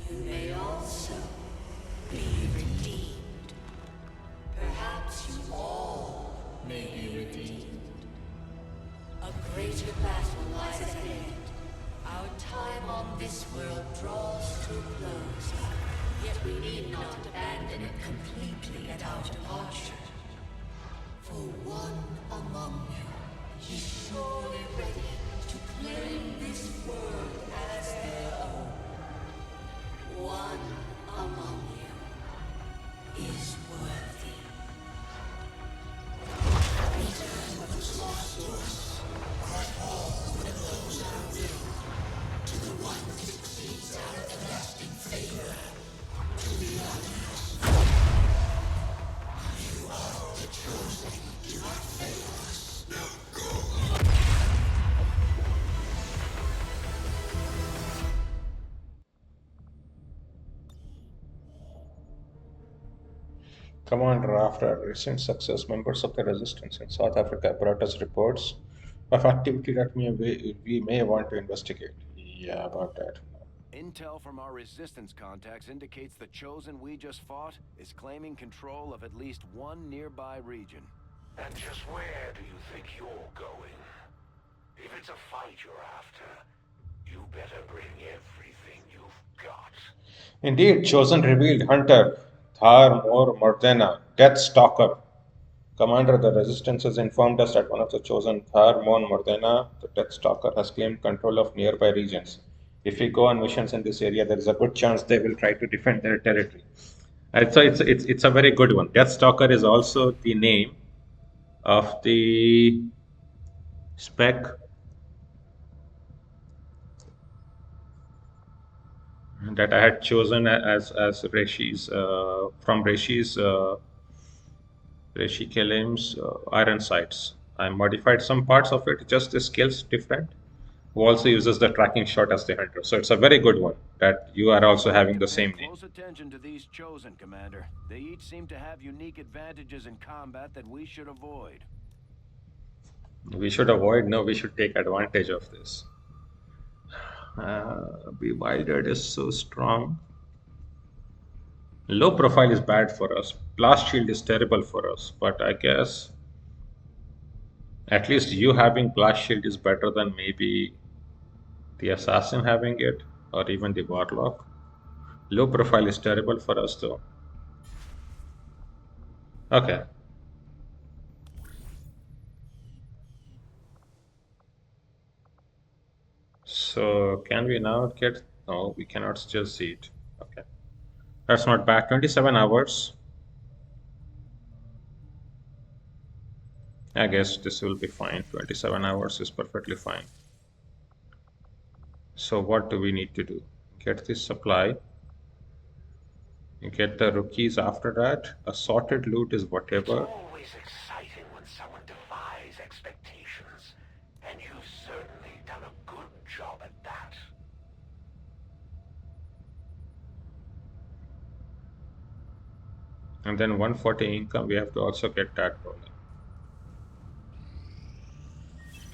you may also be redeemed. Perhaps you all may be redeemed. A greater battle lies ahead. Our time on this world draws to a close. Yet we need not abandon it completely at our departure. For one among you is surely ready to claim this world as their own. One among you is worthy. Return what was lost to us. All that those are willing. To the one who succeeds our everlasting favor. To the others. You are the chosen. Do not fail us. Now go. Commander, after our recent success, members of the resistance in South Africa brought us reports of activity that we may want to investigate. Yeah, about that. Intel from our resistance contacts indicates the chosen we just fought is claiming control of at least one nearby region. And just where do you think you're going? If it's a fight you're after, you better bring everything you've got. Indeed, Chosen revealed Hunter, Thar Mor Mordena, Death Stalker. Commander, the Resistance has informed us that one of the Chosen, Thar Mon Mordena, the Death Stalker, has claimed control of nearby regions. If we go on missions in this area, there is a good chance they will try to defend their territory. And so it's a very good one. Death Stalker is also the name of the spec that I had chosen as Reshi's from Reshi's Reshi Kelim's iron sights. I modified some parts of it, just the skills different. Who also uses the tracking shot as the hunter. So it's a very good one that you are also having the same name. Close attention to these chosen, Commander. They each seem to have unique advantages in combat that we should avoid. We should avoid, no, we should take advantage of this. Bewildered is so strong. Low profile is bad for us. Blast shield is terrible for us, but I guess at least you having blast shield is better than maybe the assassin having it, or even the warlock. Low profile is terrible for us though. Okay. So can we now get, no, we cannot just see it. Okay. That's not bad. 27 hours. I guess this will be fine. 27 hours is perfectly fine. So what do we need to do? Get this supply. Get the rookies after that. Assorted loot is whatever. It's always exciting when someone defies expectations, and you've certainly done a good job at that. And then 140 income, we have to also get that rolling.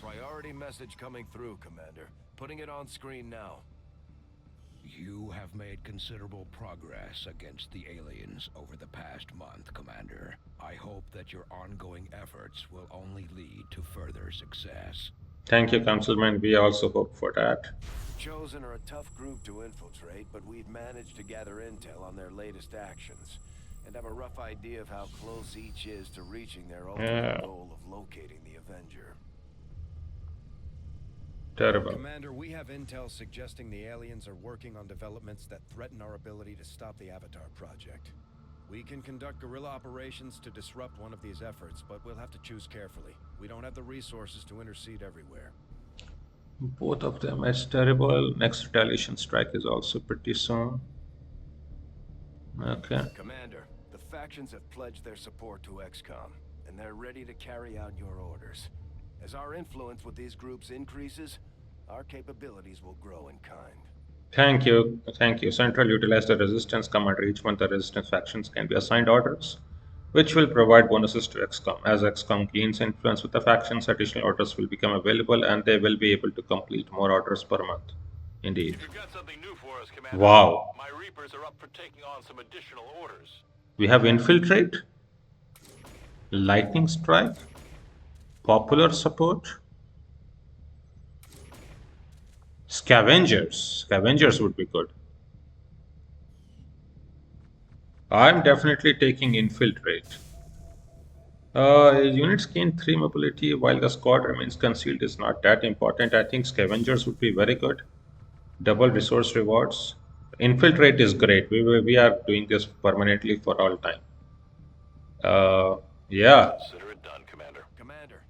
Priority message coming through, Commander. Putting it on screen now. You have made considerable progress against the aliens over the past month, Commander. I hope that your ongoing efforts will only lead to further success. Thank you, Councilman. We also hope for that. Chosen are a tough group to infiltrate, but we've managed to gather intel on their latest actions, and have a rough idea of how close each is to reaching their ultimate goal of locating the Avenger. Terrible. Commander, we have intel suggesting the aliens are working on developments that threaten our ability to stop the Avatar project. We can conduct guerrilla operations to disrupt one of these efforts, but we'll have to choose carefully. We don't have the resources to intercede everywhere. Both of them is terrible. Next retaliation strike is also pretty soon. Okay. Commander, the factions have pledged their support to XCOM, and they're ready to carry out your orders. As our influence with these groups increases, our capabilities will grow in kind. Thank you. Thank you. Central utilize the resistance commander. Each month the resistance factions can be assigned orders, which will provide bonuses to XCOM. As XCOM gains influence with the factions, additional orders will become available and they will be able to complete more orders per month. Indeed. If you've got something new for us, Commander, wow. My Reapers are up for taking on some additional orders. We have infiltrate, lightning strike, popular support, scavengers. Scavengers would be good. I'm definitely taking infiltrate. Units gain 3 mobility while the squad remains concealed is not that important. I think scavengers would be very good. Double resource rewards. Infiltrate is great. We are doing this permanently for all time. Yeah. Consider it done, Commander. Commander,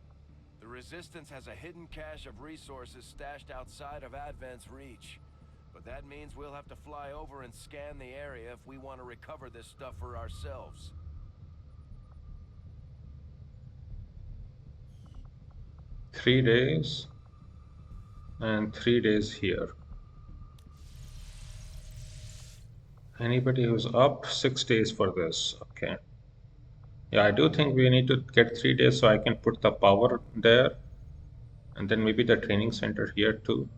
the Resistance has a hidden cache of resources stashed outside of Advent's reach. But that means we'll have to fly over and scan the area if we want to recover this stuff for ourselves. Three days and 3 days here. Anybody who's up 6 days for this? Okay. Yeah, I do think we need to get 3 days so I can put the power there, and then maybe the training center here too.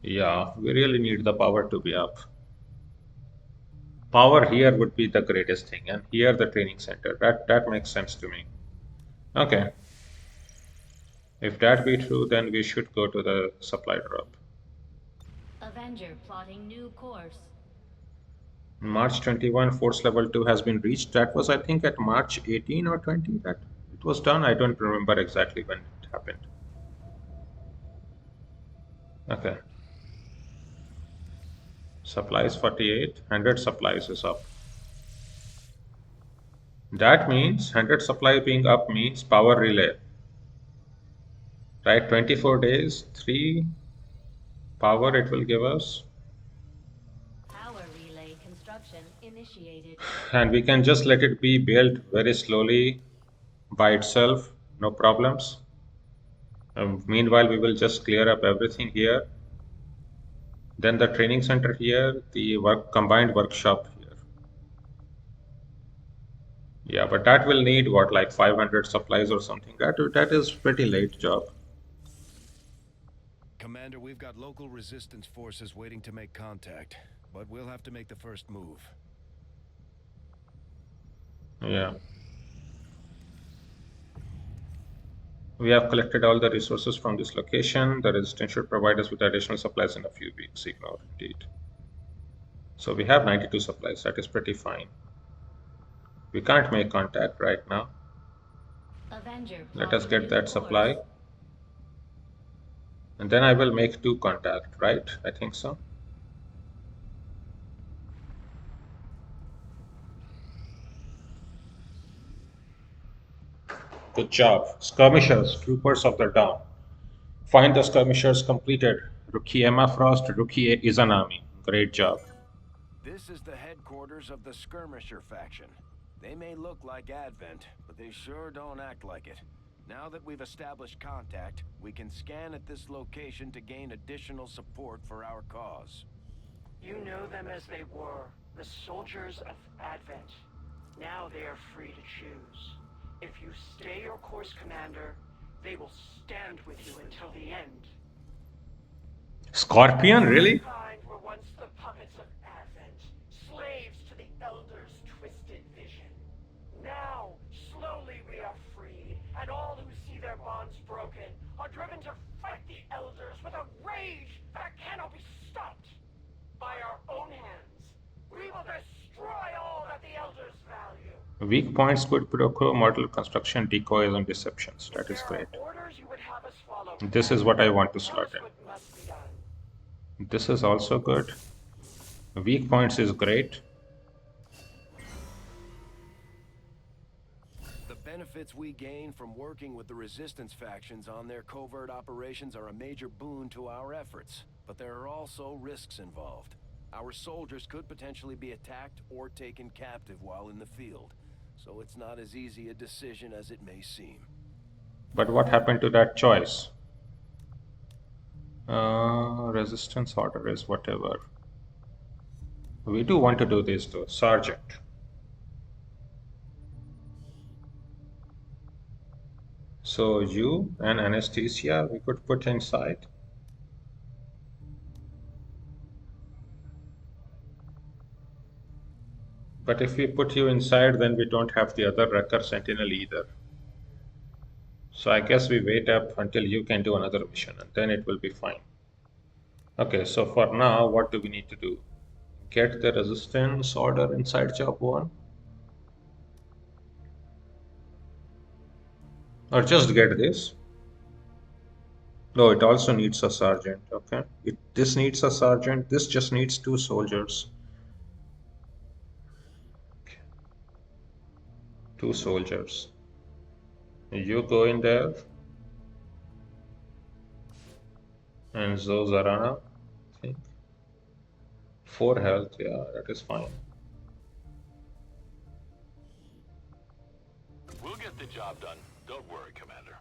Yeah, we really need the power to be up. Power here would be the greatest thing, and here the training center. That makes sense to me. Okay. If that be true, then we should go to the supply drop. Avenger plotting new course. March 21, force level 2 has been reached. That was, I think, at March 18 or 20 that it was done. I don't remember exactly when it happened. Okay. Supplies 48, 100 supplies is up. That means 100 supply being up means power relay. Right, 24 days, 3, Power it will give us. Power relay construction initiated. And we can just let it be built very slowly by itself, no problems. Meanwhile, we will just clear up everything here. Then the training center here, the combined workshop here. Yeah, but that will need what, like 500 supplies or something. That is pretty late job. Commander, we've got local resistance forces waiting to make contact, but we'll have to make the first move. Yeah. We have collected all the resources from this location. The resistance should provide us with additional supplies in a few weeks. Ignore, indeed. So we have 92 supplies. That is pretty fine. We can't make contact right now. Avenger Let us get that course. supply. And then I will make 2 contact, right? I think so. Good job. Skirmishers, troopers of the dawn. Find the skirmishers completed. Rookie Emma Frost, Rookie Izanami. Great job. This is the headquarters of the Skirmisher faction. They may look like Advent, but they sure don't act like it. Now that we've established contact, we can scan at this location to gain additional support for our cause. You know them as they were, the soldiers of Advent. Now they are free to choose. If you stay your course, Commander, they will stand with you until the end. Scorpion, really? Kind were once the puppets of Advent, slaves to the Elders' twisted vision. Now, slowly we are free, and all who see their bonds broken are driven to fight the Elders with a rage that cannot be stopped. By our own hands, we will destroy all that the Elders value. Weak points could procure model construction, decoys, and deceptions. That is great. This is what I want to slot in. This is also good. Weak points is great. The benefits we gain from working with the resistance factions on their covert operations are a major boon to our efforts, but there are also risks involved. Our soldiers could potentially be attacked or taken captive while in the field, so it's not as easy a decision as it may seem. But what happened to that choice? Resistance order is whatever. We do want to do this though. Sergeant. So you and anesthesia we could put inside. But if we put you inside, then we don't have the other Wrecker Sentinel either. So I guess we wait up until you can do another mission and then it will be fine. Okay, so for now, what do we need to do? Get the resistance order inside job 1? Or just get this? No, it also needs a sergeant, okay? This needs a sergeant, this just needs 2 soldiers. 2 soldiers. You go in there. And Zozarana, I think. 4 health, yeah, that is fine. We'll get the job done. Don't worry, Commander.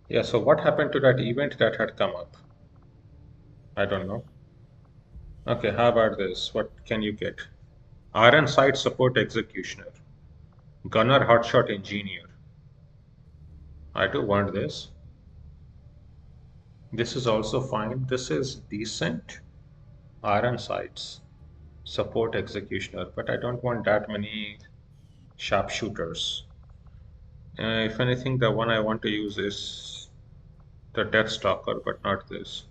Yeah, so what happened to that event that had come up? I don't know. Okay, how about this? What can you get? Iron Sight Support Executioner. Gunner Hotshot Engineer. I do want this. This is also fine. This is decent. Iron Sights. Support Executioner. But I don't want that many sharpshooters. If anything, the one I want to use is the Death Stalker, but not this.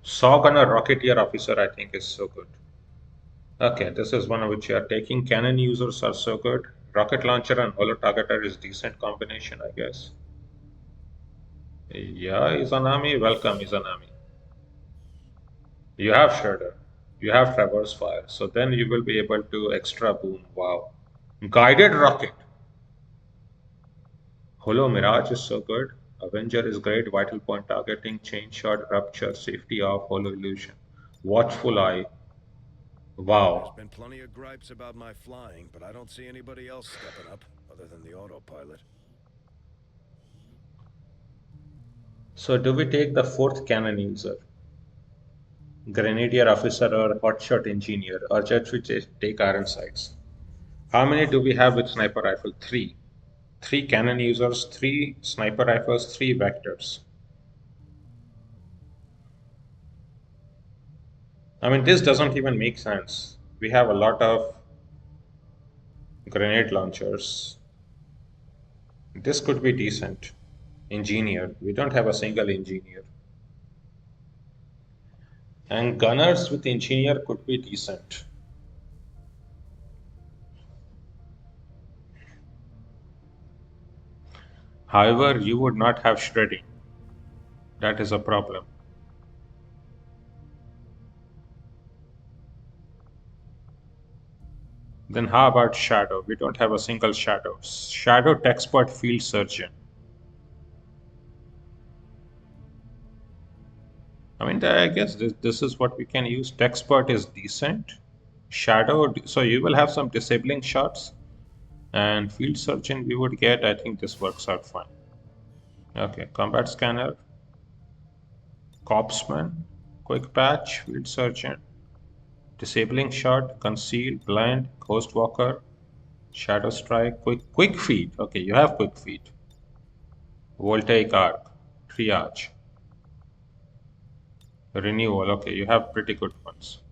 Saw Gunner Rocketeer Officer, I think, is so good. Okay, this is one which you are taking. Cannon users are so good. Rocket Launcher and Holo Targeter is decent combination, I guess. Yeah, Izanami, welcome Izanami. You have Shredder. You have Traverse Fire. So then you will be able to extra boom. Wow. Guided Rocket. Holo Mirage is so good. Avenger is great. Vital point targeting, chain shot, rupture, safety off, holo illusion. Watchful eye. There's Wow. been plenty of gripes about my flying, but I don't see anybody else stepping up other than the autopilot. So do we take the fourth cannon user? Grenadier officer or hotshot engineer, or just we take iron sights? How many do we have with sniper rifle? Three. Three cannon users, three sniper rifles, three vectors. I mean, this doesn't even make sense. We have a lot of grenade launchers. This could be decent. Engineer. We don't have a single engineer. And gunners with engineer could be decent. However, you would not have shredding. That is a problem. Then how about Shadow? We don't have a single Shadow. Shadow Techspert Field Surgeon. I mean, I guess this is what we can use. Techspert is decent. Shadow, so you will have some disabling shots. And Field Surgeon we would get, I think this works out fine. Okay, Combat Scanner. Corpsman. Quick Patch, Field Surgeon. Disabling Shot, Conceal, Blind, Ghost Walker, Shadow Strike, Quick Feet. Okay, you have Quick Feet. Voltaic Arc, Triage, Renewal. Okay, you have pretty good ones.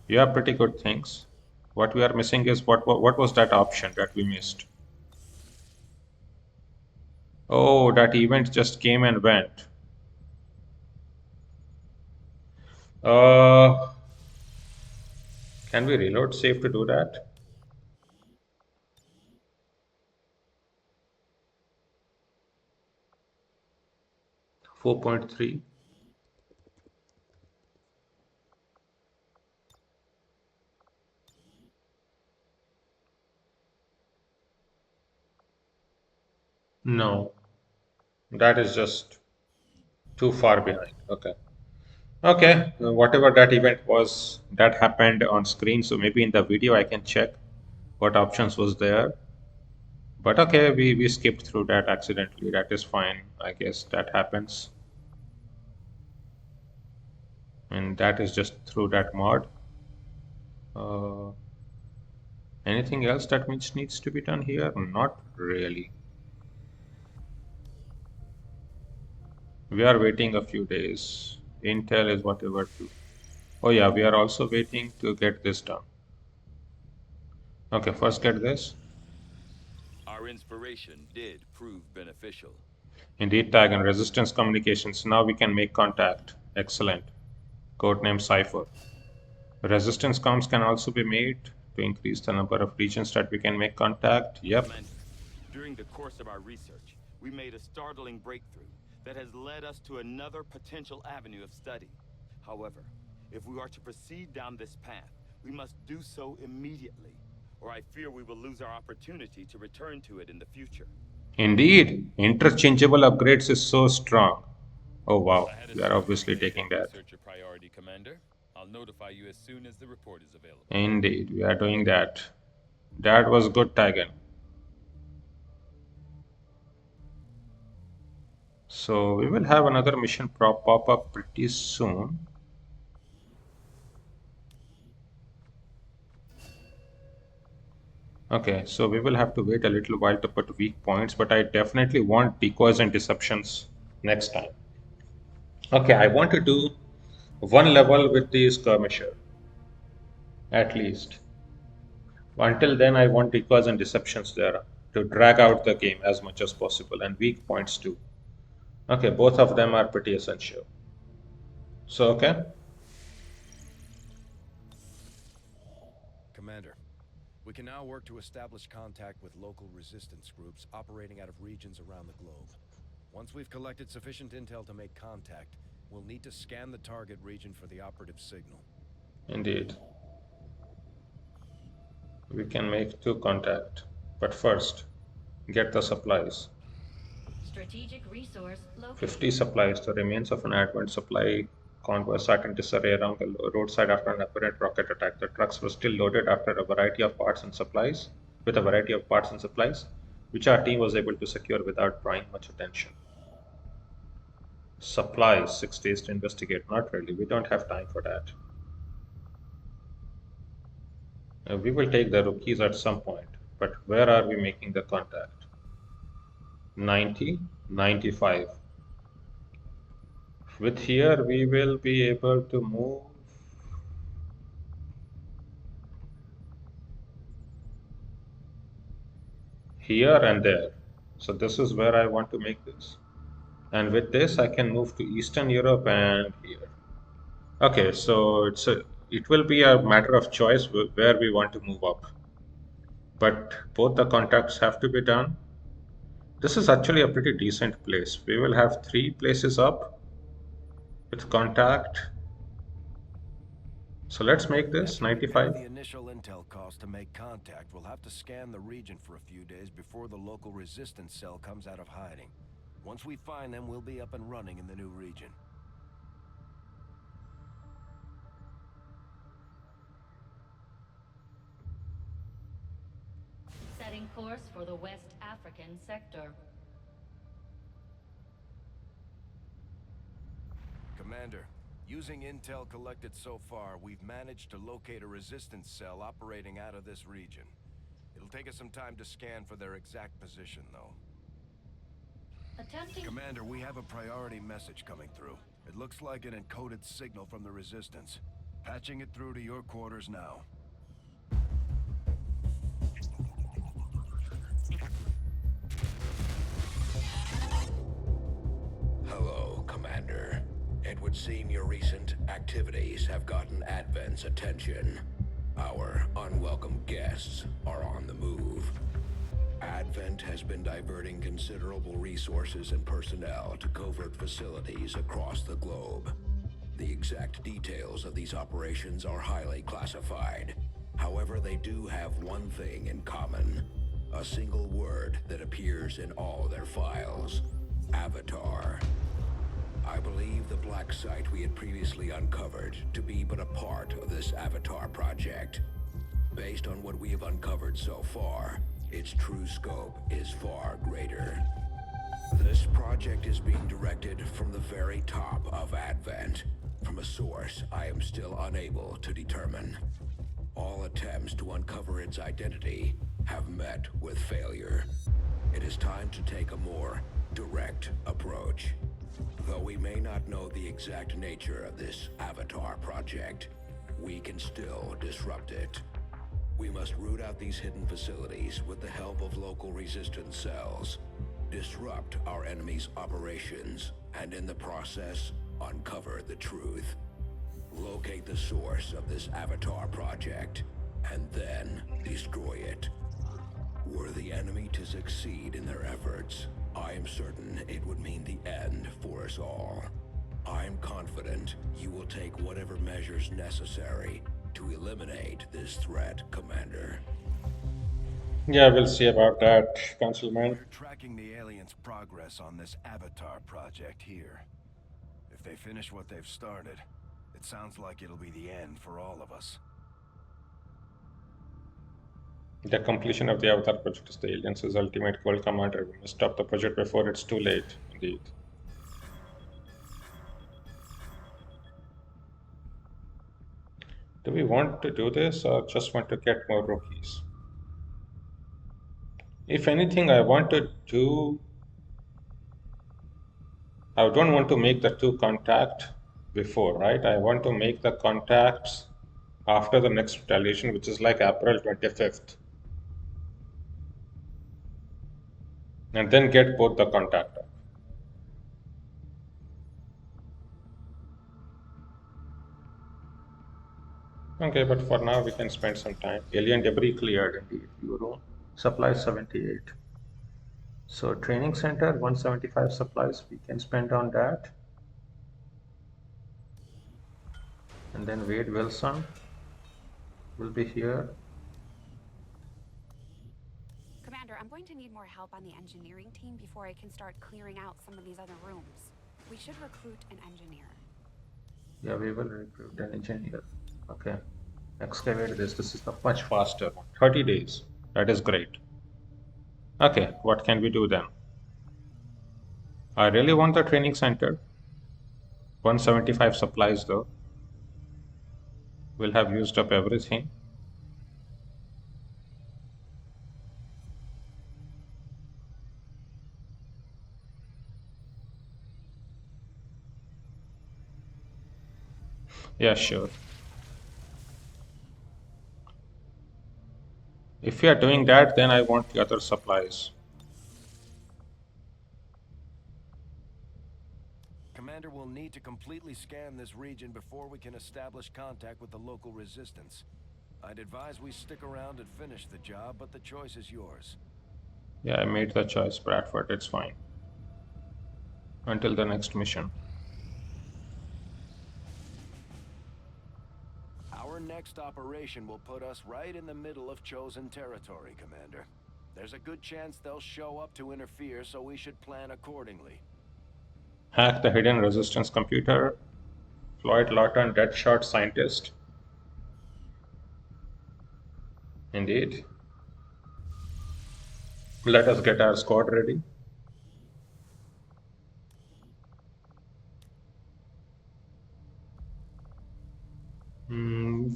You have pretty good things. What we are missing is what was that option that we missed? Oh, that event just came and went. Can we reload save to do that? .3. No, that is just too far behind. Okay. Okay, whatever that event was, that happened on screen. So maybe in the video I can check what options was there. But okay, we skipped through that accidentally. That is fine. I guess that happens. And that is just through that mod. Anything else that needs to be done here? Not really. We are waiting a few days. Intel is whatever to. Oh yeah, we are also waiting to get this done. Okay, first get this. Our inspiration did prove beneficial. Indeed, tag and resistance communications. Now we can make contact. Excellent. Codename Cipher. Resistance comms can also be made to increase the number of regions that we can make contact. Yep. Commander, during the course of our research, we made a startling breakthrough that has led us to another potential avenue of study. However, if we are to proceed down this path, we must do so immediately, or I fear we will lose our opportunity to return to it in the future. Indeed, interchangeable upgrades is so strong. Oh wow, we are obviously taking that. Researcher priority, Commander. I'll notify you as soon as the report is available. Indeed, we are doing that. That was good, Tigan. So we will have another mission pop up pretty soon. Okay, so we will have to wait a little while to put weak points, but I definitely want decoys and deceptions next time. Okay, I want to do one level with the skirmisher, at least. Until then, I want decoys and deceptions there to drag out the game as much as possible, and weak points too. Okay, both of them are pretty essential. So, okay. Commander, we can now work to establish contact with local resistance groups operating out of regions around the globe. Once we've collected sufficient intel to make contact, we'll need to scan the target region for the operative signal. Indeed. We can make 2 contact, but first, Get the supplies. Strategic resource located. 50 supplies. The remains of an advent supply convoy sat in disarray around the roadside after an apparent rocket attack. The trucks were still loaded after a variety of parts and supplies, which our team was able to secure without drawing much attention. Supplies, 6 days to investigate. Not really. We don't have time for that. We will take the rookies at some point, but where are we making the contact? 90, 95. With here, we will be able to move here and there. So this is where I want to make this. And with this, I can move to Eastern Europe and here. Okay, so it will be a matter of choice where we want to move up. But both the contacts have to be done. This is actually a pretty decent place. We will have 3 places up with contact. So let's make this 95. The initial intel cost to make contact, we'll have to scan the region for a few days before the local resistance cell comes out of hiding. Once we find them, we'll be up and running in the new region. Setting course for the West African sector. Commander, using intel collected so far, we've managed to locate a resistance cell operating out of this region. It'll take us some time to scan for their exact position, though. Attempting. Commander, we have a priority message coming through. It looks like an encoded signal from the resistance. Patching it through to your quarters now. Hello, Commander. It would seem your recent activities have gotten Advent's attention. Our unwelcome guests are on the move. Advent has been diverting considerable resources and personnel to covert facilities across the globe. The exact details of these operations are highly classified. However, they do have one thing in common. A single word that appears in all their files. Avatar. I believe the black site we had previously uncovered to be but a part of this Avatar project. Based on what we have uncovered so far, its true scope is far greater. This project is being directed from the very top of Advent, from a source I am still unable to determine. All attempts to uncover its identity have met with failure. It is time to take a more direct approach. Though we may not know the exact nature of this Avatar project, we can still disrupt it. We must root out these hidden facilities with the help of local resistance cells, disrupt our enemy's operations, and in the process, uncover the truth. Locate the source of this Avatar project, and then destroy it. Were the enemy to succeed in their efforts, I am certain it would mean the end for us all. I am confident you will take whatever measures necessary to eliminate this threat, Commander. Yeah, we'll see about that, Councilman. We're tracking the aliens' progress on this Avatar project here. If they finish what they've started, it sounds like it'll be the end for all of us. The completion of the Avatar project is the aliens' ultimate goal, Commander. We must stop the project before it's too late, indeed. Do we want to do this or just want to get more rookies? If anything, I want to do... I don't want to make the 2 contact before, right? I want to make the contacts after the next retaliation, which is like April 25th. And then get both the contact up. Okay, but for now we can spend some time. Alien debris cleared, indeed. Euro supply 78. So training center 175 supplies we can spend on that. And then Wade Wilson will be here. Commander, Commander, I'm going to need more help on the engineering team before I can start clearing out some of these other rooms. We should recruit an engineer. Yeah, we will recruit an engineer. Okay. Excavate this. This is the much faster one. 30 days. That is great. Okay, what can we do then? I really want the training center. 175 supplies though. We'll have used up everything. Yeah, sure. If we are doing that, then I want the other supplies. Commander will need to completely scan this region before we can establish contact with the local resistance. I'd advise we stick around and finish the job, but the choice is yours. Yeah, I made the choice, Bradford. It's fine. Until the next mission. Our next operation will put us right in the middle of chosen territory, Commander. There's a good chance they'll show up to interfere, so we should plan accordingly. Hack the hidden resistance computer. Floyd Lawton, Deadshot scientist. Indeed. Let us get our squad ready.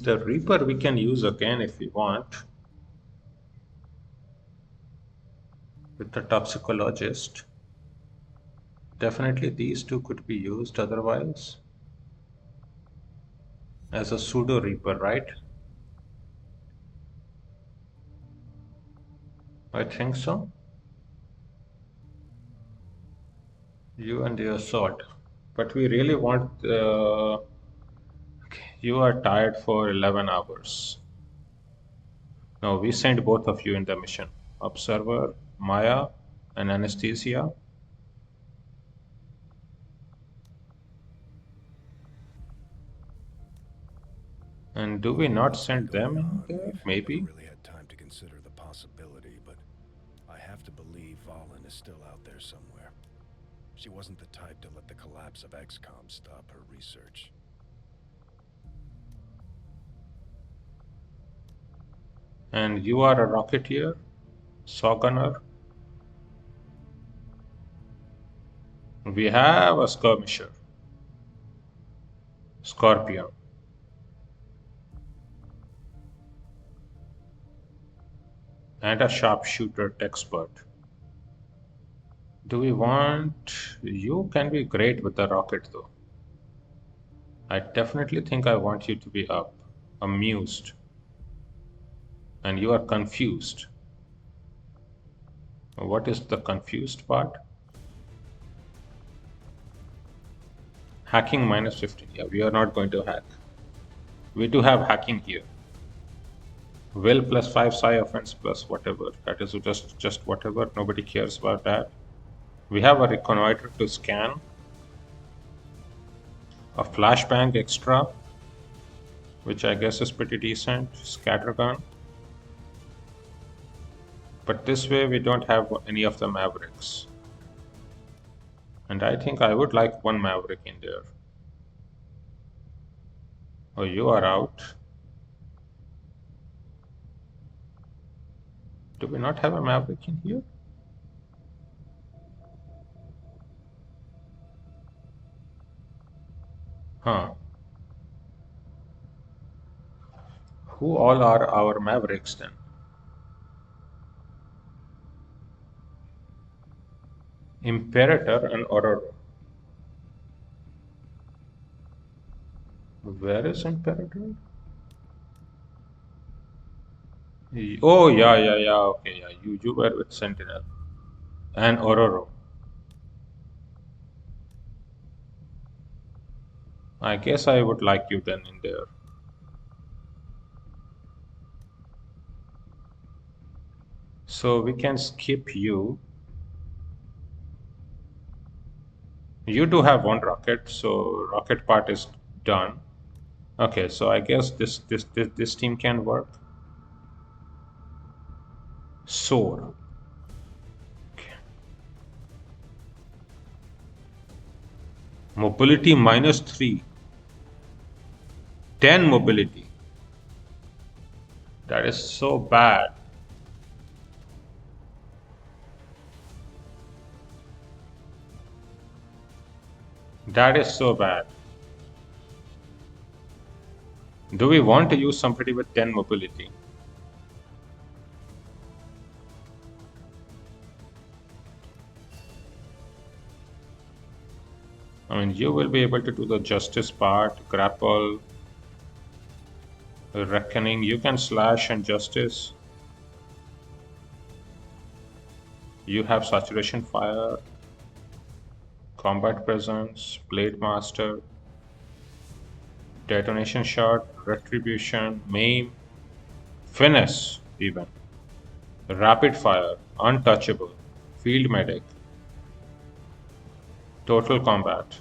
The Reaper we can use again if we want. With the toxicologist. Definitely these two could be used otherwise. As a pseudo Reaper, right? I think so. You and the Assault. But we really want... Okay, you are tired for 11 hours. No, we sent both of you in the mission. Observer, Maya, and Anesthesia. And do we not send them in there? Maybe. Never really had time to consider the possibility, but I have to believe Valen is still out there somewhere. She wasn't the type to let the collapse of XCOM stop her research. And you are a Rocketeer? Saw Gunner? We have a Skirmisher. Scorpion. And a Sharpshooter expert. Do we want... You can be great with the rocket though. I definitely think I want you to be up. Amused. And you are confused. What is the confused part? Hacking minus 15. Yeah, we are not going to hack. We do have hacking here. Will plus 5 psi offense plus whatever. That is just whatever. Nobody cares about that. We have a reconnoiter to scan. A flashbang extra, which I guess is pretty decent. Scattergun. But this way we don't have any of the Mavericks. And I think I would like one Maverick in there. Oh, you are out. Do we not have a Maverick in here? Huh. Who all are our Mavericks then? Imperator and Aurora. Where is Imperator? Oh, yeah, okay, yeah. You were with Sentinel. And Aurora. I guess I would like you then in there. So we can skip you. You do have one rocket, so rocket part is done. Okay, so I guess this team can work. Soar. Mobility -3. 10 mobility. That is so bad. That is so bad. Do we want to use somebody with 10 mobility? I mean, you will be able to do the justice part, grapple, reckoning. You can slash and justice. You have saturation fire, combat presence, blade master, detonation shot, retribution, maim, finesse even, rapid fire, untouchable, field medic, total combat,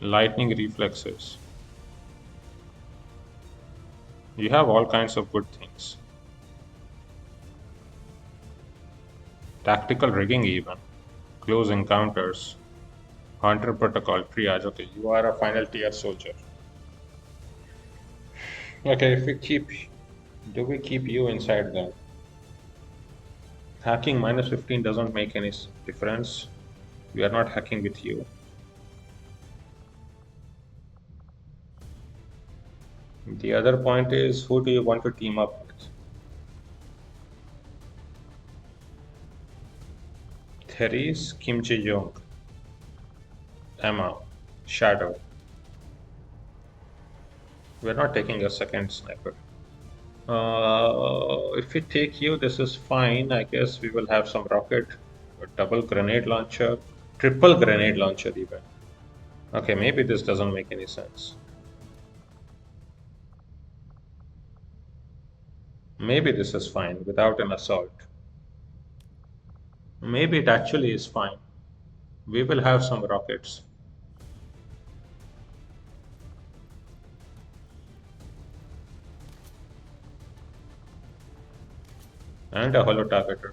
lightning reflexes. You have all kinds of good things. Tactical rigging even, close encounters, hunter protocol, triage. Okay, you are a final tier soldier. Okay, if we keep, do we keep you inside then? Hacking -15 doesn't make any difference. We are not hacking with you. The other point is, who do you want to team up with? Therese, Kim Ji-young, Emma, Shadow. We're not taking a second sniper. If we take you, this is fine. I guess we will have some rocket, a double grenade launcher, triple grenade launcher even. Okay, maybe this doesn't make any sense. Maybe this is fine without an assault. Maybe it actually is fine. We will have some rockets. And a holo targeter.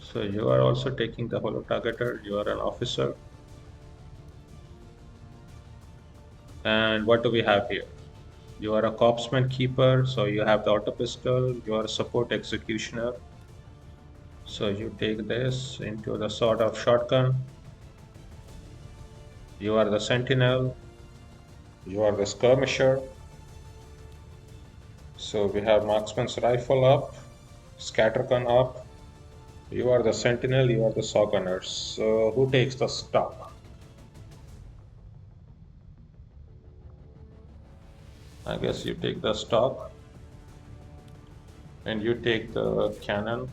So you are also taking the holo targeter. You are an officer. And what do we have here? You are a corpsman keeper, so you have the auto pistol. You are a support executioner. So you take this into the sort of shotgun. You are the sentinel. You are the skirmisher. So we have marksman's rifle up, scattergun up. You are the sentinel, you are the saw gunner. So who takes the stock? I guess you take the stock. And you take the cannon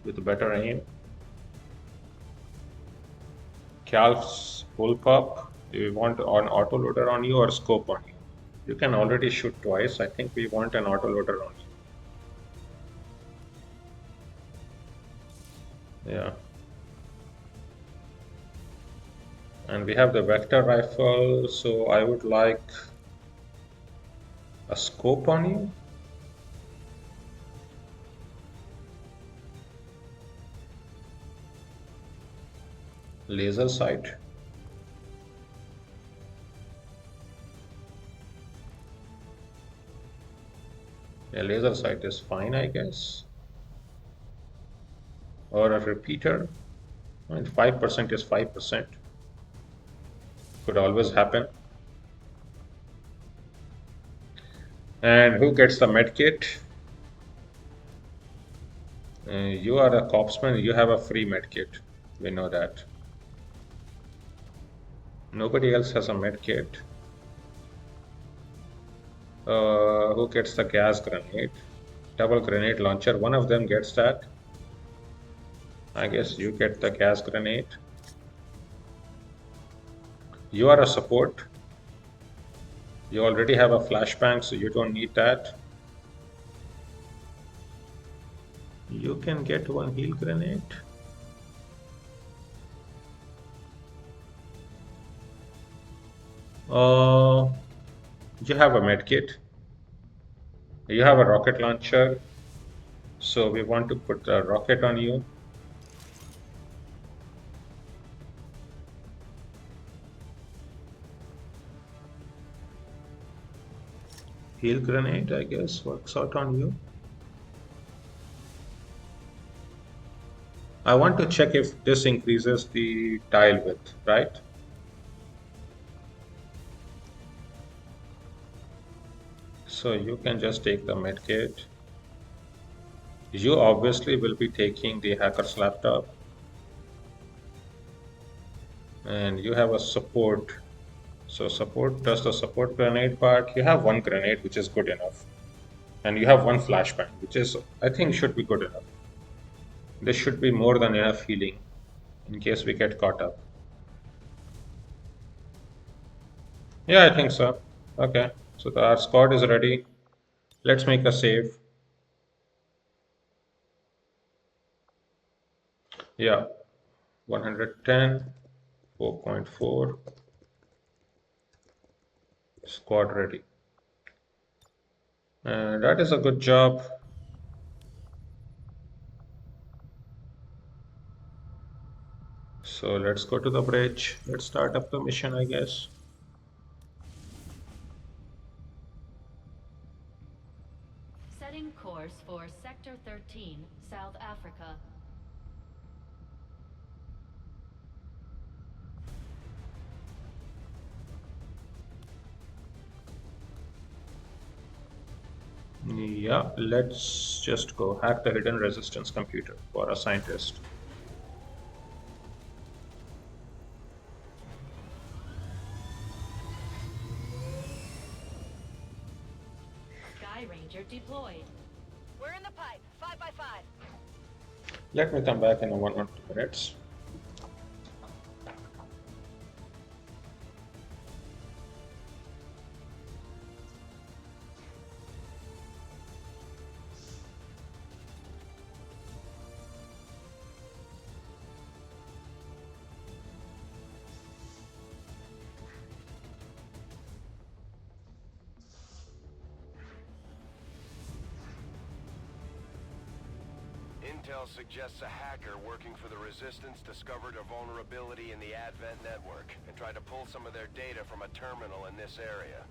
with better aim. Calf's bullpup. Do you want an autoloader on you or scope on you? You can already shoot twice. I think we want an autoloader on you. Yeah. And we have the vector rifle, so I would like a scope on you. Laser sight. A laser sight is fine, I guess. Or a repeater. And 5% is 5%. Could always happen. And who gets the medkit? You are a corpsman, you have a free medkit. We know that. Nobody else has a medkit. Who gets the gas grenade? Double grenade launcher. One of them gets that. I guess you get the gas grenade. You are a support. You already have a flashbang, so you don't need that. You can get one heal grenade. You have a medkit. You have a rocket launcher. So we want to put a rocket on you. Heal grenade, I guess, works out on you. I want to check if this increases the tile width, right? So you can just take the medkit. You obviously will be taking the hacker's laptop. And you have a support. So support does the support grenade part. You have one grenade, which is good enough. And you have one flashbang, which is, I think, should be good enough. This should be more than enough healing in case we get caught up. Yeah, I think so. Okay, so our squad is ready. Let's make a save. Yeah, 110, 4.4. Squad ready. And that is a good job. So let's go to the bridge. Let's start up the mission, I guess. Setting course for Sector 13, South Africa. Yeah, let's just go hack the hidden resistance computer for a scientist. Sky Ranger deployed. We're in the pipe. 5x5. Let me come back in 1 or 2 minutes. Intel suggests a hacker working for the Resistance discovered a vulnerability in the Advent network and tried to pull some of their data from a terminal in this area.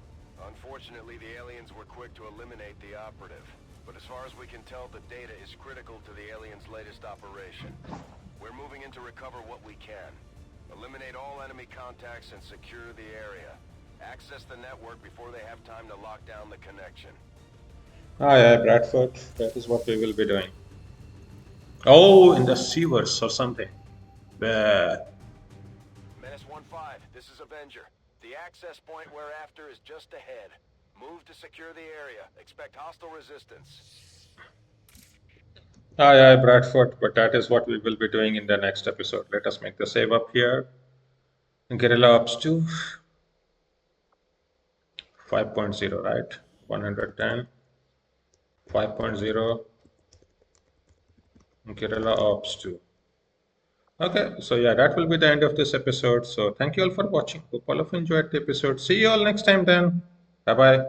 Unfortunately, the aliens were quick to eliminate the operative. But as far as we can tell, the data is critical to the aliens' latest operation. We're moving in to recover what we can. Eliminate all enemy contacts and secure the area. Access the network before they have time to lock down the connection. Yeah, Bradford. That is what we will be doing. Oh, in the sewers or something. Menace 1-5, this is Avenger. The access point we're after is just ahead. Move to secure the area. Expect hostile resistance. Yeah, Bradford, but that is what we will be doing in the next episode. Let us make the save up here. Guerrilla Ops 2. 5.0, right? 110. 5.0. Guerrilla Ops 2. Okay, so yeah, that will be the end of this episode. So thank you all for watching. Hope all of you enjoyed the episode. See you all next time then. Bye bye.